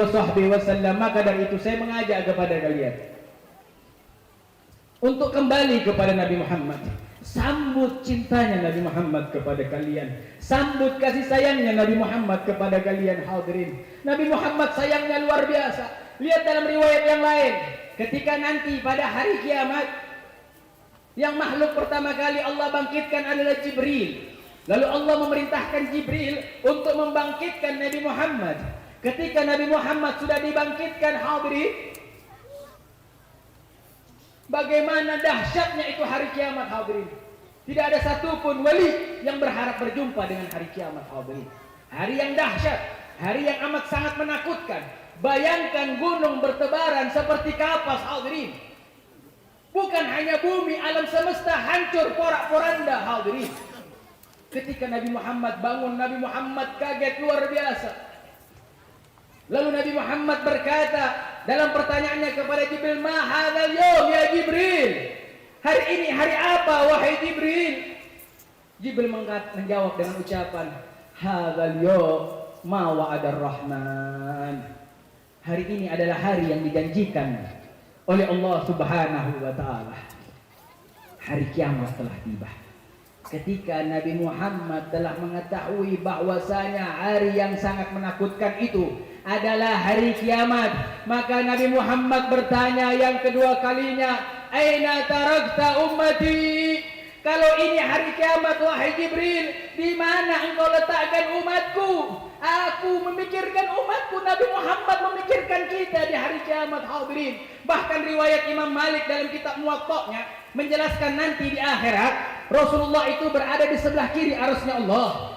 Speaker 5: wasallam. Maka dari itu saya mengajak kepada kalian untuk kembali kepada Nabi Muhammad. Sambut cintanya Nabi Muhammad kepada kalian. Sambut kasih sayangnya Nabi Muhammad kepada kalian hadirin. Nabi Muhammad sayangnya luar biasa. Lihat dalam riwayat yang lain, ketika nanti pada hari kiamat, yang makhluk pertama kali Allah bangkitkan adalah Jibril. Lalu Allah memerintahkan Jibril untuk membangkitkan Nabi Muhammad. Ketika Nabi Muhammad sudah dibangkitkan hadirin, bagaimana dahsyatnya itu hari kiamat hadirin. Tidak ada satupun wali yang berharap berjumpa dengan hari kiamat hadirin. Hari yang dahsyat, hari yang amat sangat menakutkan. Bayangkan gunung bertebaran seperti kapas hadirin. Bukan hanya bumi, alam semesta hancur porak-poranda hadirin. Ketika Nabi Muhammad bangun, Nabi Muhammad kaget luar biasa. Lalu Nabi Muhammad berkata dalam pertanyaannya kepada Jibril, "Ma hadzal yaum ya Jibril?" Hari ini hari apa wahai Jibril? Jibril menjawab dengan ucapan, "Hadzal yaum ma wa'adar Rahman." Hari ini adalah hari yang dijanjikan oleh Allah Subhanahu wa taala. Hari kiamat telah tiba. Ketika Nabi Muhammad telah mengetahui bahwasanya hari yang sangat menakutkan itu adalah hari kiamat, maka Nabi Muhammad bertanya yang kedua kalinya, "Aina tarakta ummati?" Kalau ini hari kiamat wahai Jibril, di mana engkau letakkan umatku? Aku memikirkan umatku. Nabi Muhammad memikirkan kita di hari kiamat hadirin. Bahkan riwayat Imam Malik dalam kitab Muwatta'nya menjelaskan nanti di akhirat Rasulullah itu berada di sebelah kiri arusnya Allah.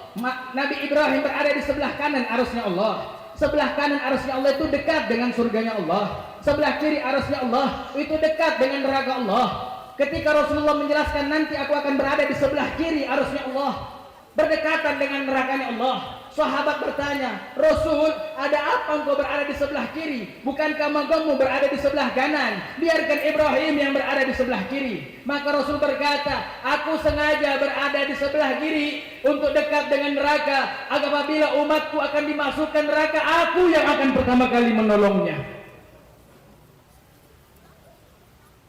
Speaker 5: Nabi Ibrahim berada di sebelah kanan arusnya Allah. Sebelah kanan arusnya Allah itu dekat dengan surganya Allah. Sebelah kiri arusnya Allah itu dekat dengan neraka Allah. Ketika Rasulullah menjelaskan nanti aku akan berada di sebelah kiri arusnya Allah, berdekatan dengan nerakanya Allah. Sahabat bertanya, "Rasul, ada apa engkau berada di sebelah kiri? Bukankah kamu berada di sebelah kanan? Biarkan Ibrahim yang berada di sebelah kiri." Maka Rasul berkata, "Aku sengaja berada di sebelah kiri untuk dekat dengan neraka, agar apabila umatku akan dimasukkan neraka, aku yang akan pertama kali menolongnya.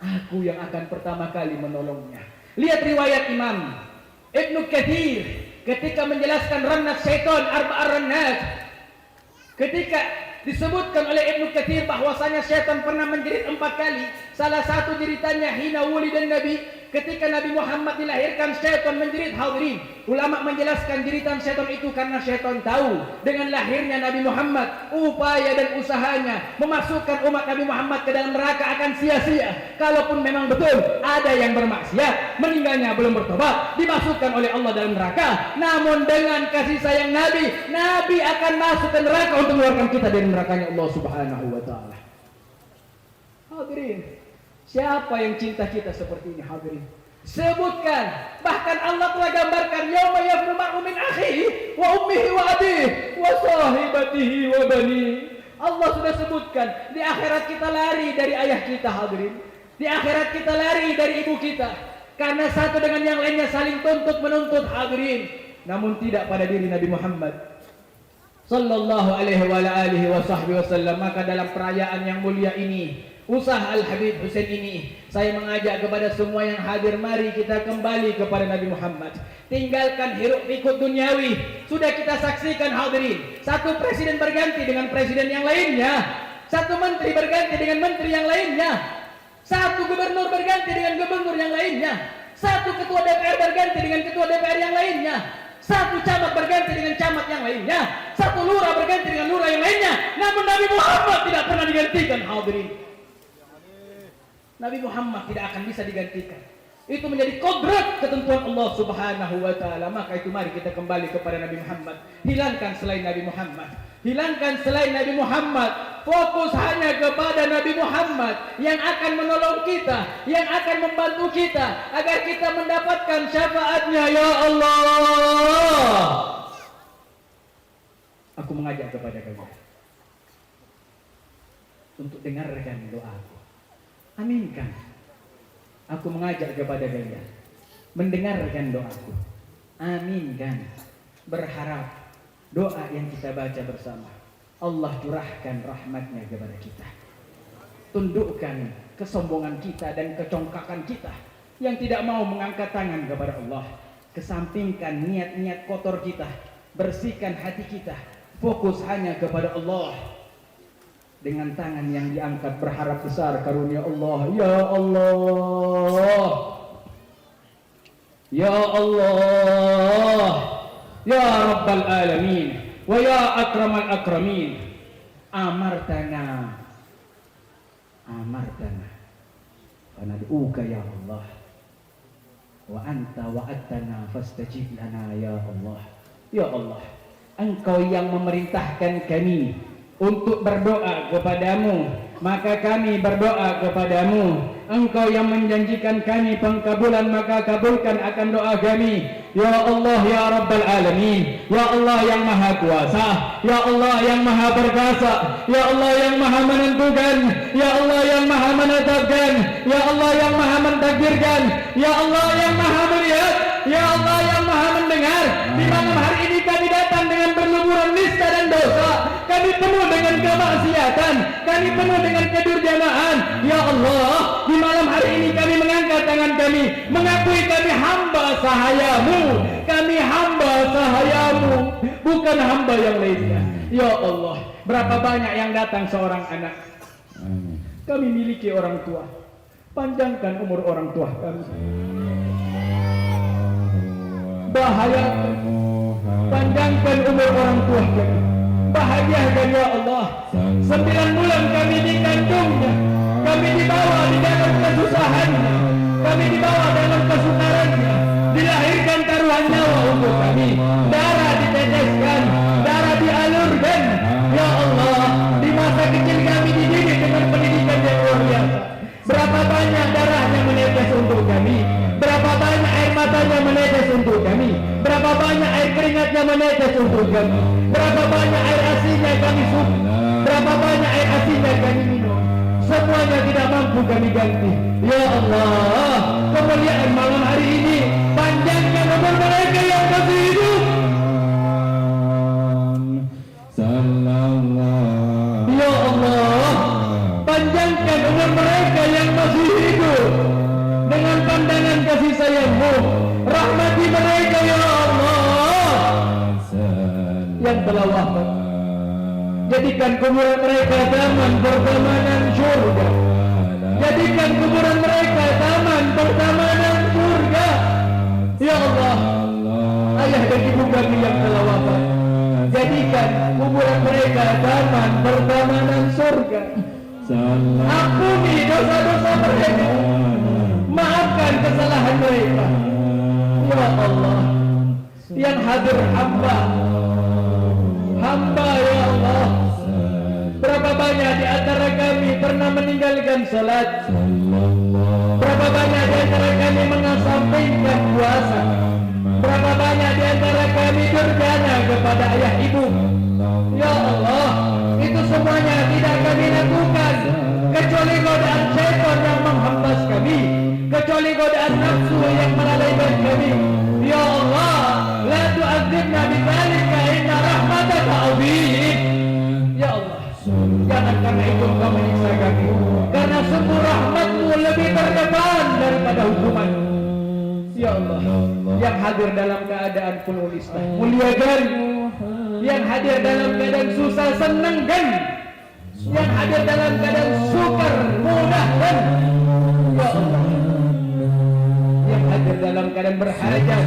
Speaker 5: Aku yang akan pertama kali menolongnya." Lihat riwayat Imam Ibnu Katsir ketika menjelaskan rannat syaitan arba'ar rannat. Ketika disebutkan oleh Ibnu Katsir bahwasanya syaitan pernah menjerit 4 kali. Salah satu jeritannya hina wulidan Nabi, ketika Nabi Muhammad dilahirkan syaitan menjerit hadirin. Ulama menjelaskan jeritan syaitan itu karena syaitan tahu dengan lahirnya Nabi Muhammad, upaya dan usahanya memasukkan umat Nabi Muhammad ke dalam neraka akan sia-sia. Kalaupun memang betul ada yang bermaksiat, meninggalnya belum bertobat, dimasukkan oleh Allah dalam neraka. Namun dengan kasih sayang Nabi, Nabi akan masuk ke neraka untuk mengeluarkan kita dari nerakanya Allah Subhanahu wa taala. Hadirin, siapa yang cinta kita seperti ini hadirin? Sebutkan. Bahkan Allah telah gambarkan yauma yafru mar'u min akhihi wa ummihi wa abihi wa sahibatihi wa bani. Allah sudah sebutkan di akhirat kita lari dari ayah kita hadirin. Di akhirat kita lari dari ibu kita. Karena satu dengan yang lainnya saling tuntut menuntut hadirin. Namun tidak pada diri Nabi Muhammad sallallahu alaihi wasallam. Maka dalam perayaan yang mulia ini, Usah Al-Habib Husain ini, saya mengajak kepada semua yang hadir, mari kita kembali kepada Nabi Muhammad. Tinggalkan hiruk pikuk duniawi. Sudah kita saksikan hadirin, satu presiden berganti dengan presiden yang lainnya, satu menteri berganti dengan menteri yang lainnya. Satu gubernur berganti dengan gubernur yang lainnya. Satu ketua DPR berganti dengan ketua DPR yang lainnya. Satu camat berganti dengan camat yang lainnya. Satu lurah berganti dengan lurah yang lainnya. Namun Nabi Muhammad tidak pernah digantikan, hadirin. Nabi Muhammad tidak akan bisa digantikan. Itu menjadi kodrat ketentuan Allah Subhanahu wa taala. Maka itu mari kita kembali kepada Nabi Muhammad. Hilangkan selain Nabi Muhammad. Hilangkan selain Nabi Muhammad. Fokus hanya kepada Nabi Muhammad yang akan menolong kita, yang akan membantu kita agar kita mendapatkan syafaatnya. Ya Allah, aku mengajak kepada kalian untuk dengarkan doaku. Aminkan. Aku mengajak kepada kalian mendengarkan doaku. Aminkan. Berharap doa yang kita baca bersama Allah curahkan rahmatnya kepada kita. Tundukkan kesombongan kita dan kecongkakan kita yang tidak mau mengangkat tangan kepada Allah. Kesampingkan niat-niat kotor kita. Bersihkan hati kita. Fokus hanya kepada Allah. Dengan tangan yang diangkat berharap besar karunia Allah. Ya Allah, Ya Allah, Ya Rabbal Alamin, wa Ya Akramal Akramin. Amartana Fanad'uka ya Allah, wa anta wa'adtana fastajib lana ya Allah. Ya Allah, Engkau yang memerintahkan kami untuk berdoa kepadamu, maka kami berdoa kepadamu. Engkau yang menjanjikan kami pengkabulan, maka kabulkan akan doa kami. Ya Allah, Ya Rabbal Alamin, Ya Allah yang Maha Kuasa, Ya Allah yang Maha Perkasa, Ya Allah yang Maha Menentukan, Ya Allah yang Maha Menetapkan, Ya Allah yang Maha Mentakdirkan, Ya Allah yang Maha Melihat, Ya Allah yang Maha Mendengar. Di malam hari ini kami datang dengan berlumuran nista dan dosa. Kami penuh dengan kemaksiatan, kami penuh dengan kedurjanaan. Ya Allah, di malam hari ini kami mengangkat tangan kami, mengakui kami hamba sahayamu. Kami hamba sahayamu, bukan hamba yang lainnya. Ya Allah, berapa banyak yang datang seorang anak. Kami miliki orang tua. Panjangkan umur orang tua kami. Bahaya, panjangkan umur orang tua kami. Bahagiakan ya Allah. 9 bulan kami dikandungnya, kami dibawa di dalam kesusahannya, kami dibawa dalam kesukarannya, dilahirkan taruhan nyawa untuk kami, darah diteteskan, darah dialurkan. Ya Allah, di masa kecil kami dididik dengan pendidikan yang luar biasa. Berapa banyak darahnya menetes untuk kami, berapa banyak air matanya menetes untuk kami, berapa banyak air keringatnya menetes untuk kami, berapa banyak air asinnya kami sup, berapa banyak air asinnya kami minum. Semuanya tidak mampu kami ganti. Ya Allah, kemuliaan malam hari ini, panjangkan umur mereka yang masih hidup. Ya Allah, panjangkan umur mereka yang masih hidup dengan pandangan kasih sayang-Mu. Rahmati mereka ya Allah yang telah wafat. Jadikan kuburan mereka taman pertamanan surga. Jadikan kuburan mereka taman pertamanan surga. Ya Allah, ayah dan ibu kami yang telah wafat, jadikan kuburan mereka taman pertamanan surga. Ampuni dosa-dosa mereka, maafkan kesalahan mereka. Ya Allah, yang hadir hamba ya Allah. Berapa banyak di antara kami pernah meninggalkan salat? Berapa banyak di antara kami mengesampingkan puasa? Berapa banyak di antara kami durjana kepada ayah ibu? Ya Allah, itu semuanya tidak kami lakukan kecuali godaan syaitan yang menghempas kami, kecuali godaan nafsu yang melalaikan kami. Ya Allah, la tu'adzibna bidzalika inna rahmataka azim. Ya Allah, jangan karena itu Engkau menyiksa kami, karena sungguh rahmat-Mu lebih terdepan daripada hukuman. Ya Allah, yang hadir dalam keadaan penuh islah, muliakan. Yang hadir dalam keadaan susah, senangkan. Yang hadir dalam keadaan sukar, mudahkan. Ya Allah, yang hadir dalam keadaan berhajat,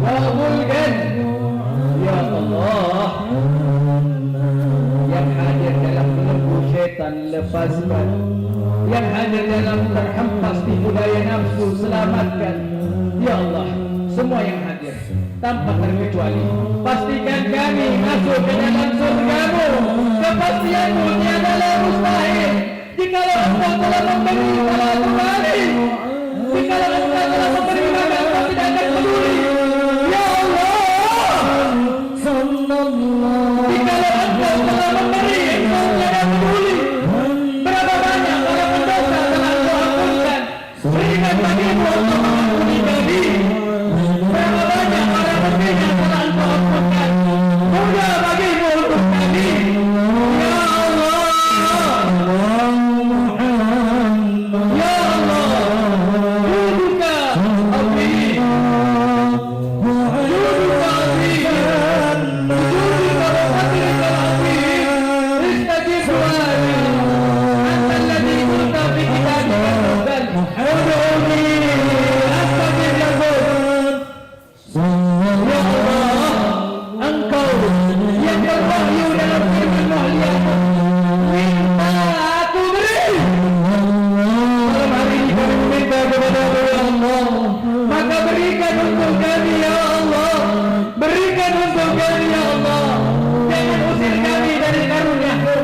Speaker 5: kabulkan. Ya Allah, yang hadir dalam belenggu syaitan, lepaskan. Yang hadir dalam terhempas di budaya nafsu, selamatkan. Ya Allah, semua yang hadir tanpa terkecuali, pastikan kami masuk ke dalam surga-Mu. Kepastian-Mu tiadalah mustahil. Jikalau Engkau telah memberi salatu kami, jikalau Engkau telah memberi maka Engkau tidak akan peduli. Ya Allah, jikalau Engkau telah memberi, Engkau tidak peduli. Berapa banyak orang berdosa telah Engkau ampunkan, berikan bagimu untuk mengampuni kami. Berapa banyak orang berbeda telah Engkau ampunkan, mudah bagimu untuk kami. Ya Allah, ya Allah, duduka abdi, duduka abdi, duduka wafatirika abdi, istajib du'ani, anta alladhi kunta fi kitabika nuzal, ud'uni astajib lakum. Ya Allah, Engkau yang berwahyu dalam firman muliamu, minta aku beri. Malam hari ini kami meminta kepada-Mu ya Allah, maka berikan untuk kami ya Allah, berikan untuk kami ya Allah. Jangan usir kami dari karunia-Mu,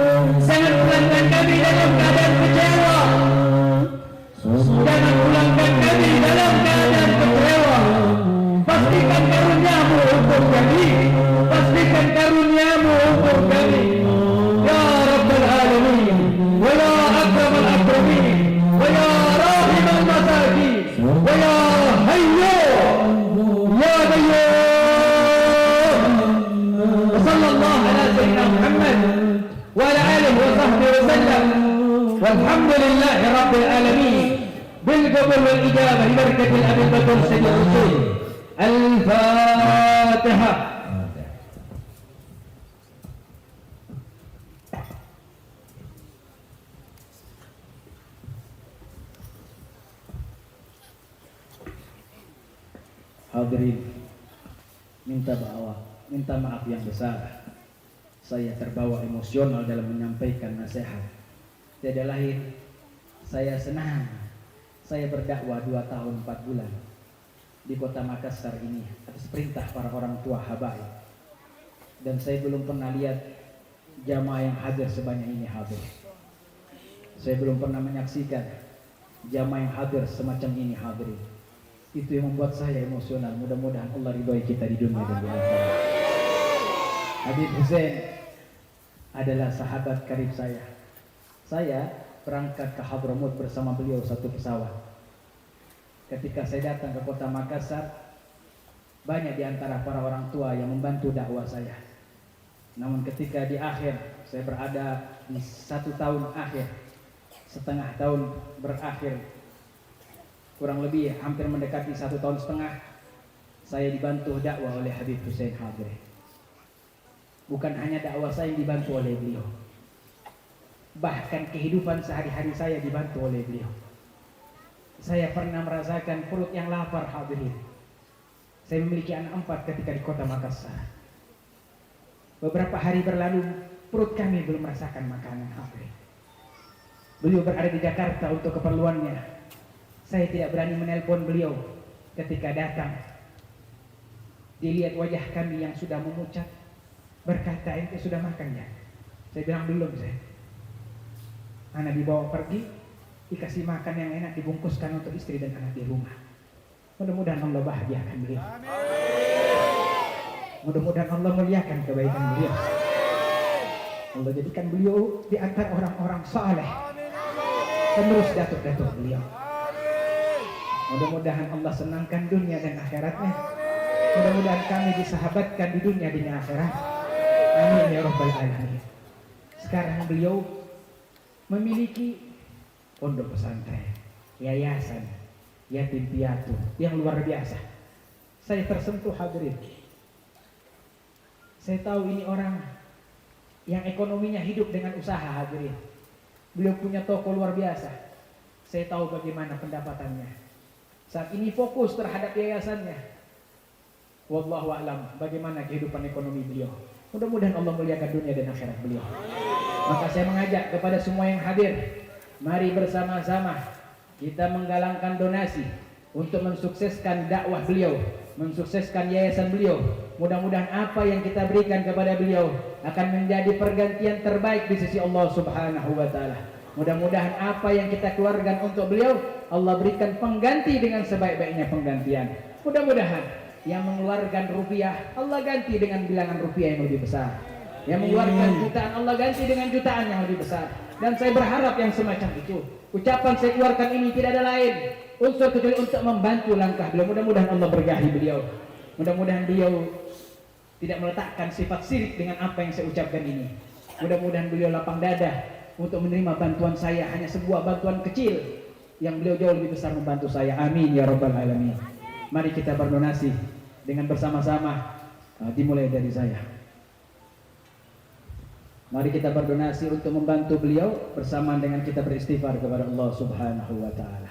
Speaker 5: jangan pulangkan kami dalam keadaan kecewa, jangan pulangkan kami dalam keadaan kecewa. Pastikan karunia-Mu untuk kami, pastikan karunia-Mu untuk kami. Ya Rabbal Alamin, wa ya Akramal Akramin, wa ya Rahimal Masakin, wa ya Hayyu, ya Qayyum. Wa sallallahu ala Sayyidina Muhammad wa ala alihi wa sahbihi wa sallam. Walhamdulillahi Rabbil Alamin. Bilqabul wal ijabah berkatil Abil Batul Sayyid Rasul. Al-Fatihah. Hadirin, minta maaf yang besar. Saya terbawa emosional dalam menyampaikan nasihat. Tiada lain, saya senang. Saya berdakwah 2 tahun 4 bulan di kota Makassar ini atas perintah para orang tua habaib, dan saya belum pernah lihat jamaah yang hadir sebanyak ini hadir. Saya belum pernah menyaksikan jamaah yang hadir semacam ini hadir. Itu yang membuat saya emosional. Mudah-mudahan Allah ridhoi kita di dunia dan di akhirat. Habib Hussein adalah sahabat karib saya. Saya berangkat ke Hadramut bersama beliau satu pesawat. Ketika saya datang ke kota Makassar, banyak di antara para orang tua yang membantu dakwah saya. Namun ketika di akhir, saya berada di 1 tahun akhir, setengah tahun berakhir, kurang lebih hampir mendekati 1,5 tahun, saya dibantu dakwah oleh Habib Hussein Hadri. Bukan hanya dakwah saya yang dibantu oleh beliau, bahkan kehidupan sehari-hari saya dibantu oleh beliau. Saya pernah merasakan perut yang lapar hadirin. Saya memiliki anak 4 ketika di kota Makassar. Beberapa hari berlalu, perut kami belum merasakan makanan hadirin. Beliau berada di Jakarta untuk keperluannya. Saya tidak berani menelpon beliau ketika datang. Dilihat wajah kami yang sudah memucat, berkata, "Ente sudah makan ya?" Saya bilang, "Belum saya." Anak dibawa pergi, dikasih makan yang enak, dibungkuskan untuk istri dan anak di rumah. Mudah-mudahan Allah bahagiakan beliau. Mudah-mudahan Allah muliakan kebaikan beliau. Allah jadikan beliau di antara orang-orang saleh, penerus datuk-datuk beliau. Mudah-mudahan Allah senangkan dunia dan akhiratnya. Mudah-mudahan kami disahabatkan di dunia dan akhirat. Amin ya Rabbal Alamin. Sekarang beliau memiliki pondok pesantren, yayasan, yatim piatu yang luar biasa. Saya tersentuh hadirin. Saya tahu ini orang yang ekonominya hidup dengan usaha hadirin. Beliau punya toko luar biasa.
Speaker 7: saya tahu bagaimana pendapatannya. Saat ini fokus terhadap yayasannya. Wallahu a'lam bagaimana kehidupan ekonomi beliau. Mudah-mudahan Allah muliakan dunia dan akhirat beliau. Maka saya mengajak kepada semua yang hadir, mari bersama-sama kita menggalangkan donasi untuk mensukseskan dakwah beliau, mensukseskan yayasan beliau. Mudah-mudahan apa yang kita berikan kepada beliau akan menjadi pergantian terbaik di sisi Allah Subhanahu wa taala. Mudah-mudahan apa yang kita keluarkan untuk beliau, Allah berikan pengganti dengan sebaik-baiknya penggantian. Mudah-mudahan yang mengeluarkan rupiah, Allah ganti dengan bilangan rupiah yang lebih besar. Yang mengeluarkan jutaan, Allah ganti dengan jutaan yang lebih besar. Dan saya berharap yang semacam itu. Ucapan saya keluarkan ini tidak ada lain unsur kecuali untuk membantu langkah beliau. Mudah-mudahan Allah berkahi beliau. Mudah-mudahan beliau tidak meletakkan sifat sirik dengan apa yang saya ucapkan ini. Mudah-mudahan beliau lapang dada untuk menerima bantuan saya, hanya sebuah bantuan kecil yang beliau jauh lebih besar membantu saya. Amin ya rabbal alamin. Mari kita berdonasi dengan bersama-sama, dimulai dari saya. Mari kita berdonasi untuk membantu beliau bersamaan dengan kita beristighfar kepada Allah Subhanahu wa taala.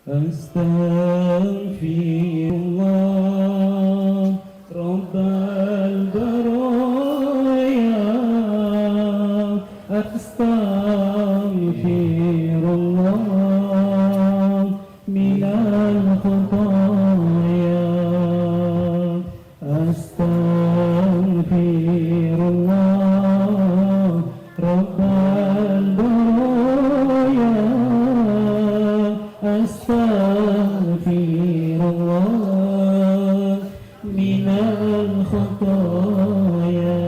Speaker 6: Astaghfirullah Rabbal baraya, astaghfirullah minal khataya, astaghfirullah Rabbal baraya, astaghfirullah minal khataya,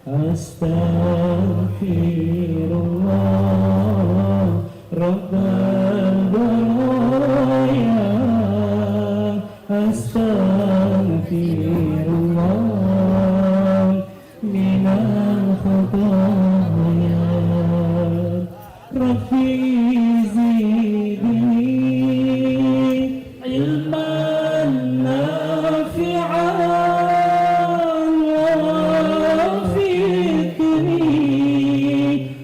Speaker 6: astaghfirullah Rabbal baraya, astaghfirullah minal khataya. Rabbi zidni ilman nafi'an wafiqni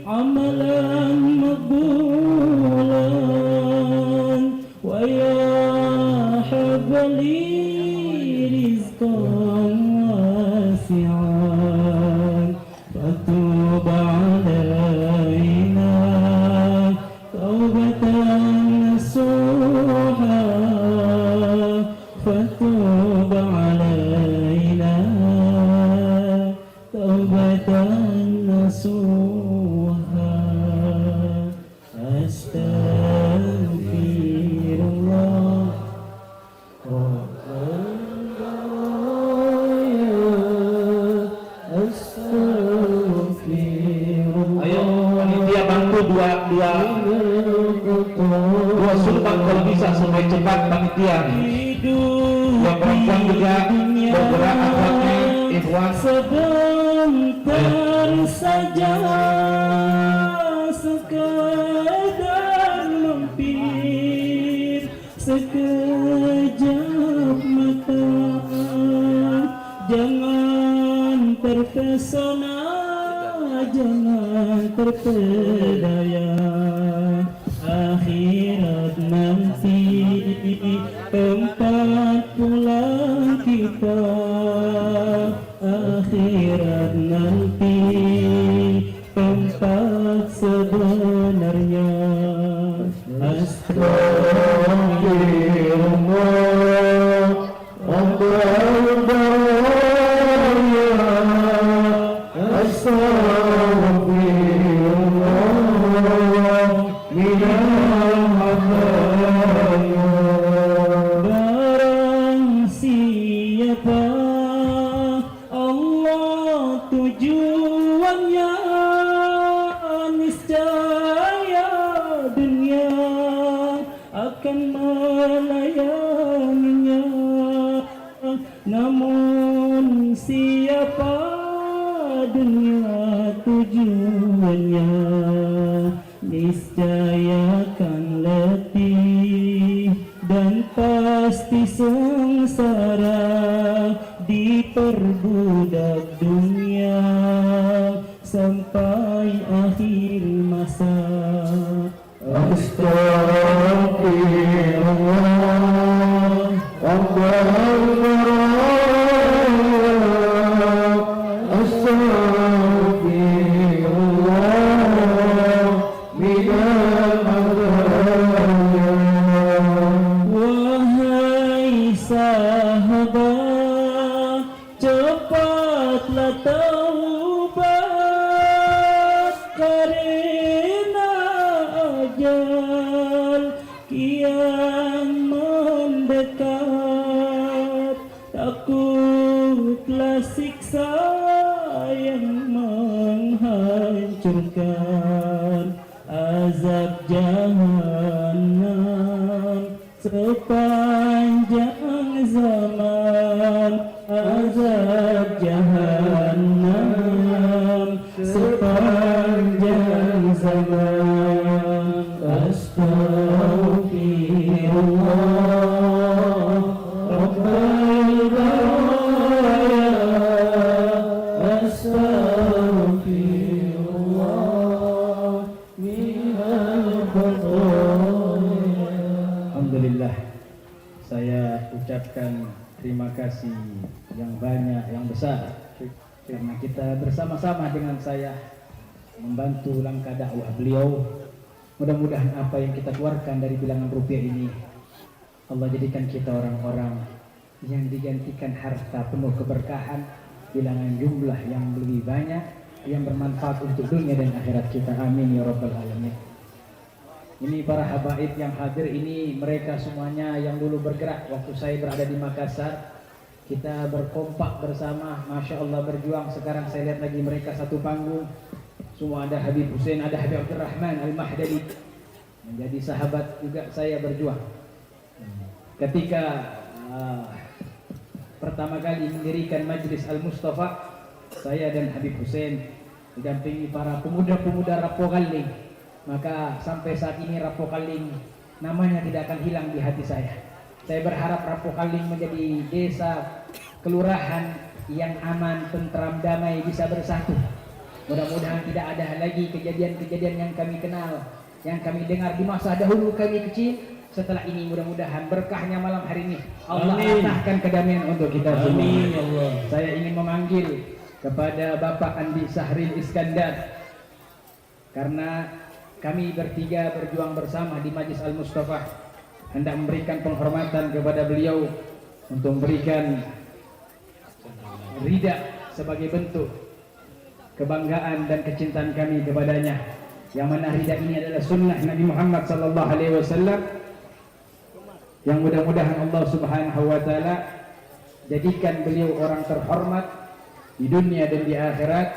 Speaker 6: amalan maqbulan wa ya habli rizqan wasi'an fatub alaina taubatan nasuha, fatub alaina taubatan nasuha, astaghfirullah astaghfirullah.
Speaker 5: Ayo panitia bantu dua sumbang kalau bisa supaya cepat panitia. Yang perempuan juga bergerak akhwatnya ikhwan.
Speaker 6: Sebentar saja, sekadar mampir, sekejap mata, jangan terpesona, jangan terpedaya. Akhirat nanti tempat pulang kita, akhirat nanti tempat sebenarnya. Astaghfirullah Rabbal baraya, astaghfirullah minal khataya. Barang siapa Allah tujuannya, niscaya dunia akan melayaninya. Namun siapa dunia tujuannya, niscaya akan letih dan pasti sengsara, diperbudak dunia sampai akhir masa. Astaghfirullah Rabbal baraya Astaghfirullah minal adaya. Wahai sahabat, cepatlah taubat karena ajal kian mendekat. Takutlah siksa yang menghancurkan, azab jahannam sepanjang zaman, azab jahannam sepanjang zaman. Astaghfirullah Rabbal baraya Astaghfirullah minal khataaya. Alhamdulillah, saya ucapkan terima kasih yang banyak, yang besar, karena kita bersama-sama dengan saya membantu langkah dakwah beliau. Mudah-mudahan apa yang kita keluarkan dari bilangan rupiah ini, Allah jadikan kita orang-orang yang digantikan harta penuh keberkahan, bilangan jumlah yang lebih banyak, yang bermanfaat untuk dunia dan akhirat kita. Amin ya rabbal alamin. Ini para habaib yang hadir ini, mereka semuanya yang dulu bergerak waktu saya berada di Makassar. Kita berkompak bersama, Masya Allah berjuang. Sekarang saya lihat lagi mereka satu panggung. Semua ada Habib Hussein, ada Habib Abdurrahman Al-Mahdali, menjadi sahabat juga saya berjuang. Ketika pertama kali mendirikan Majlis Al-Mustafa, saya dan Habib Hussein didampingi para pemuda-pemuda Rapokaling. Maka sampai saat ini Rapokaling namanya tidak akan hilang di hati saya. Saya berharap Rapokaling menjadi desa, kelurahan yang aman, tentram, damai, bisa bersatu. Mudah-mudahan tidak ada lagi kejadian-kejadian yang kami kenal, yang kami dengar di masa dahulu kami kecil. Setelah ini mudah-mudahan berkahnya malam hari ini Allah ratahkan kedamaian untuk kita semua. Amin ya Allah. Saya ingin memanggil kepada Bapak Andi Sahril Iskandar, karena kami bertiga berjuang bersama di Majlis Al-Mustafa, hendak memberikan penghormatan kepada beliau untuk memberikan ridha sebagai bentuk kebanggaan dan kecintaan kami kepadanya, yang mana ridha ini adalah sunnah Nabi Muhammad SAW, yang mudah-mudahan Allah Subhanahu wa Ta'ala jadikan beliau orang terhormat di dunia dan di akhirat,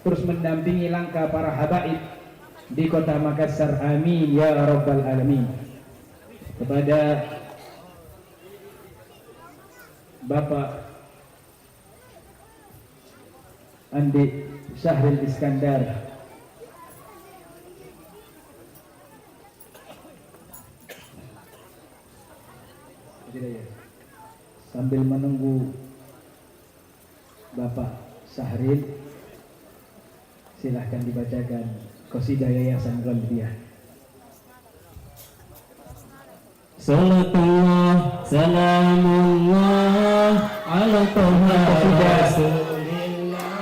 Speaker 6: terus mendampingi langkah para habaib di kota Makassar. Amin ya rabbal alamin. Kepada Bapak Andi Sahril Iskandar, sambil menunggu Bapak Sahril, silahkan dibacakan qasidah Yayasan Qalbiyah. Salatullah salamullah ala Taha Rasulillah.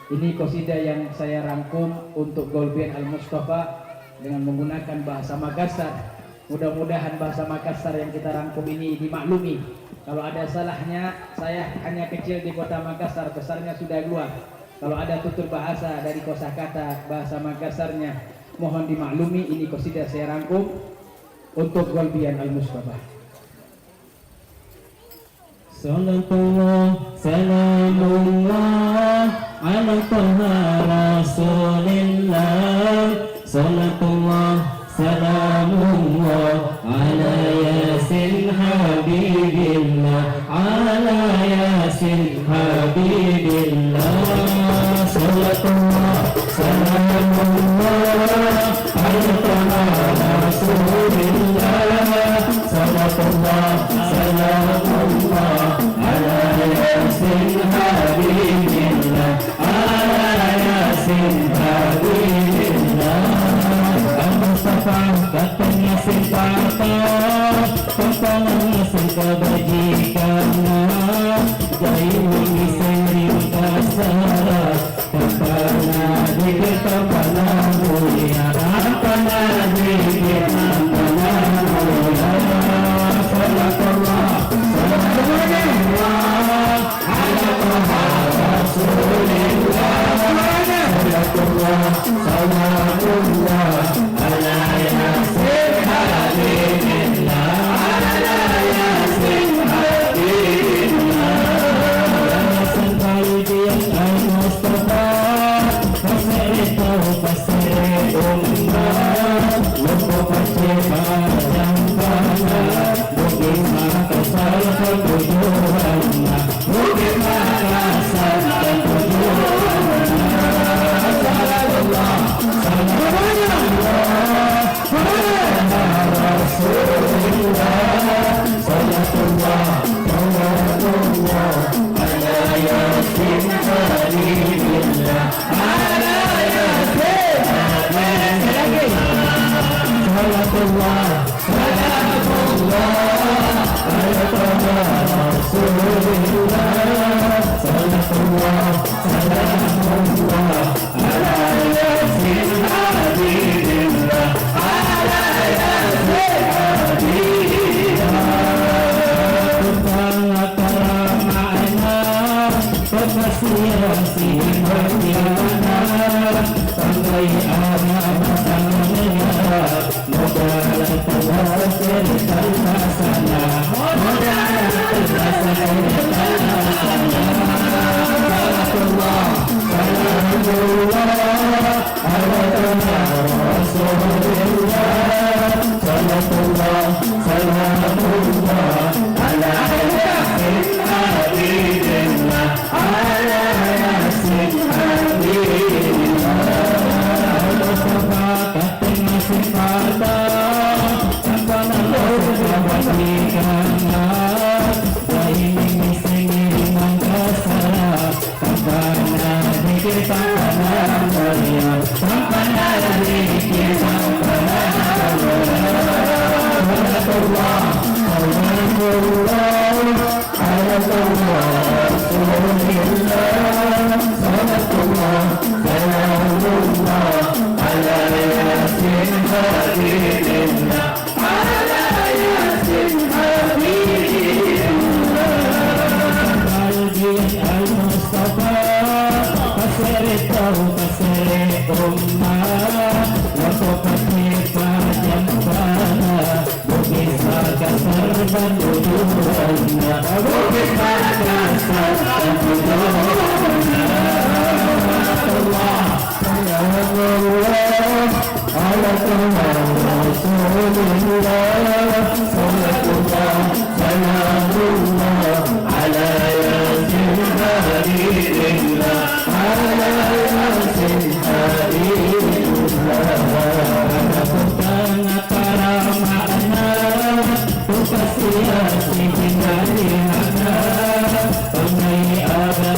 Speaker 6: Ini qasidah yang saya rangkum untuk Golbian Al-Mustafa dengan menggunakan bahasa Makassar. Mudah-mudahan bahasa Makassar yang kita rangkum ini dimaklumi. Kalau ada salahnya, saya hanya kecil di kota Makassar, besarnya sudah luar. Kalau ada tutur bahasa dari kosakata bahasa Makassarnya, mohon dimaklumi. Ini qasidah saya rangkum untuk Golbian Al-Mustafa. Salatullah salamullah ala Taha Rasulillah. Salatullah salamullah ala Yasin Habibillah, ala Yasin Habibillah. Salatullah salamullah ala Taha Rasulillah. Salatullah salamullah ala Yasin Habibillah. Yasin Habibullah Al-Mustafa katanya simpata Pampalan Yasin kebajikan Jai Wini Sering Kasara Pampana Dikir Pampana Mulia Pampana Dikir Pampana Mulia Salatullah Salatullah Ala Taha Rasulillah Salatullah Salatullah Ala Yasin Habibullah Ala Yasin Habibullah Yasin Habibullah Al-Mustafa Pasir tahu pasir ummah Lupa pasir panjang panah Mungkin makasal ketujuannya Mungkin makasal ketujuannya Salatullah Salatullah Rasulullah Salatullah Salatullah Ala Yasin Habibullah Ala Yasin Habibullah Salatullah Salatullah Salatullah Rasulullah Salatullah Salatullah Ala Yasin Habibullah Ala Yasin Habibullah Tentang karamana Kekasihan si Madiana Tanggai anak tangannya Modal telah cerita sana Modal telah cerita sana Salatullah Salatullah Salatullah Rasulullah Salatullah Salatullah Ala Yasin Habibullah Ala Yasin Habibullah Al-Mustafa katanya simpata Sampana Al-Mustafa Ini singiri mangkasa Sampana Dikir Sampana Mulia Sampana Dikir Sampana Salatullah Salatullah Salatullah Rasulullah Salatullah Salatullah Ala Yasin Habibullah Ala Yasin Habibullah Al-Jin Al-Mustafa Pasir tahu pasir ummah Waktu pasir panjang panah Bukisa kasar dan tujuannya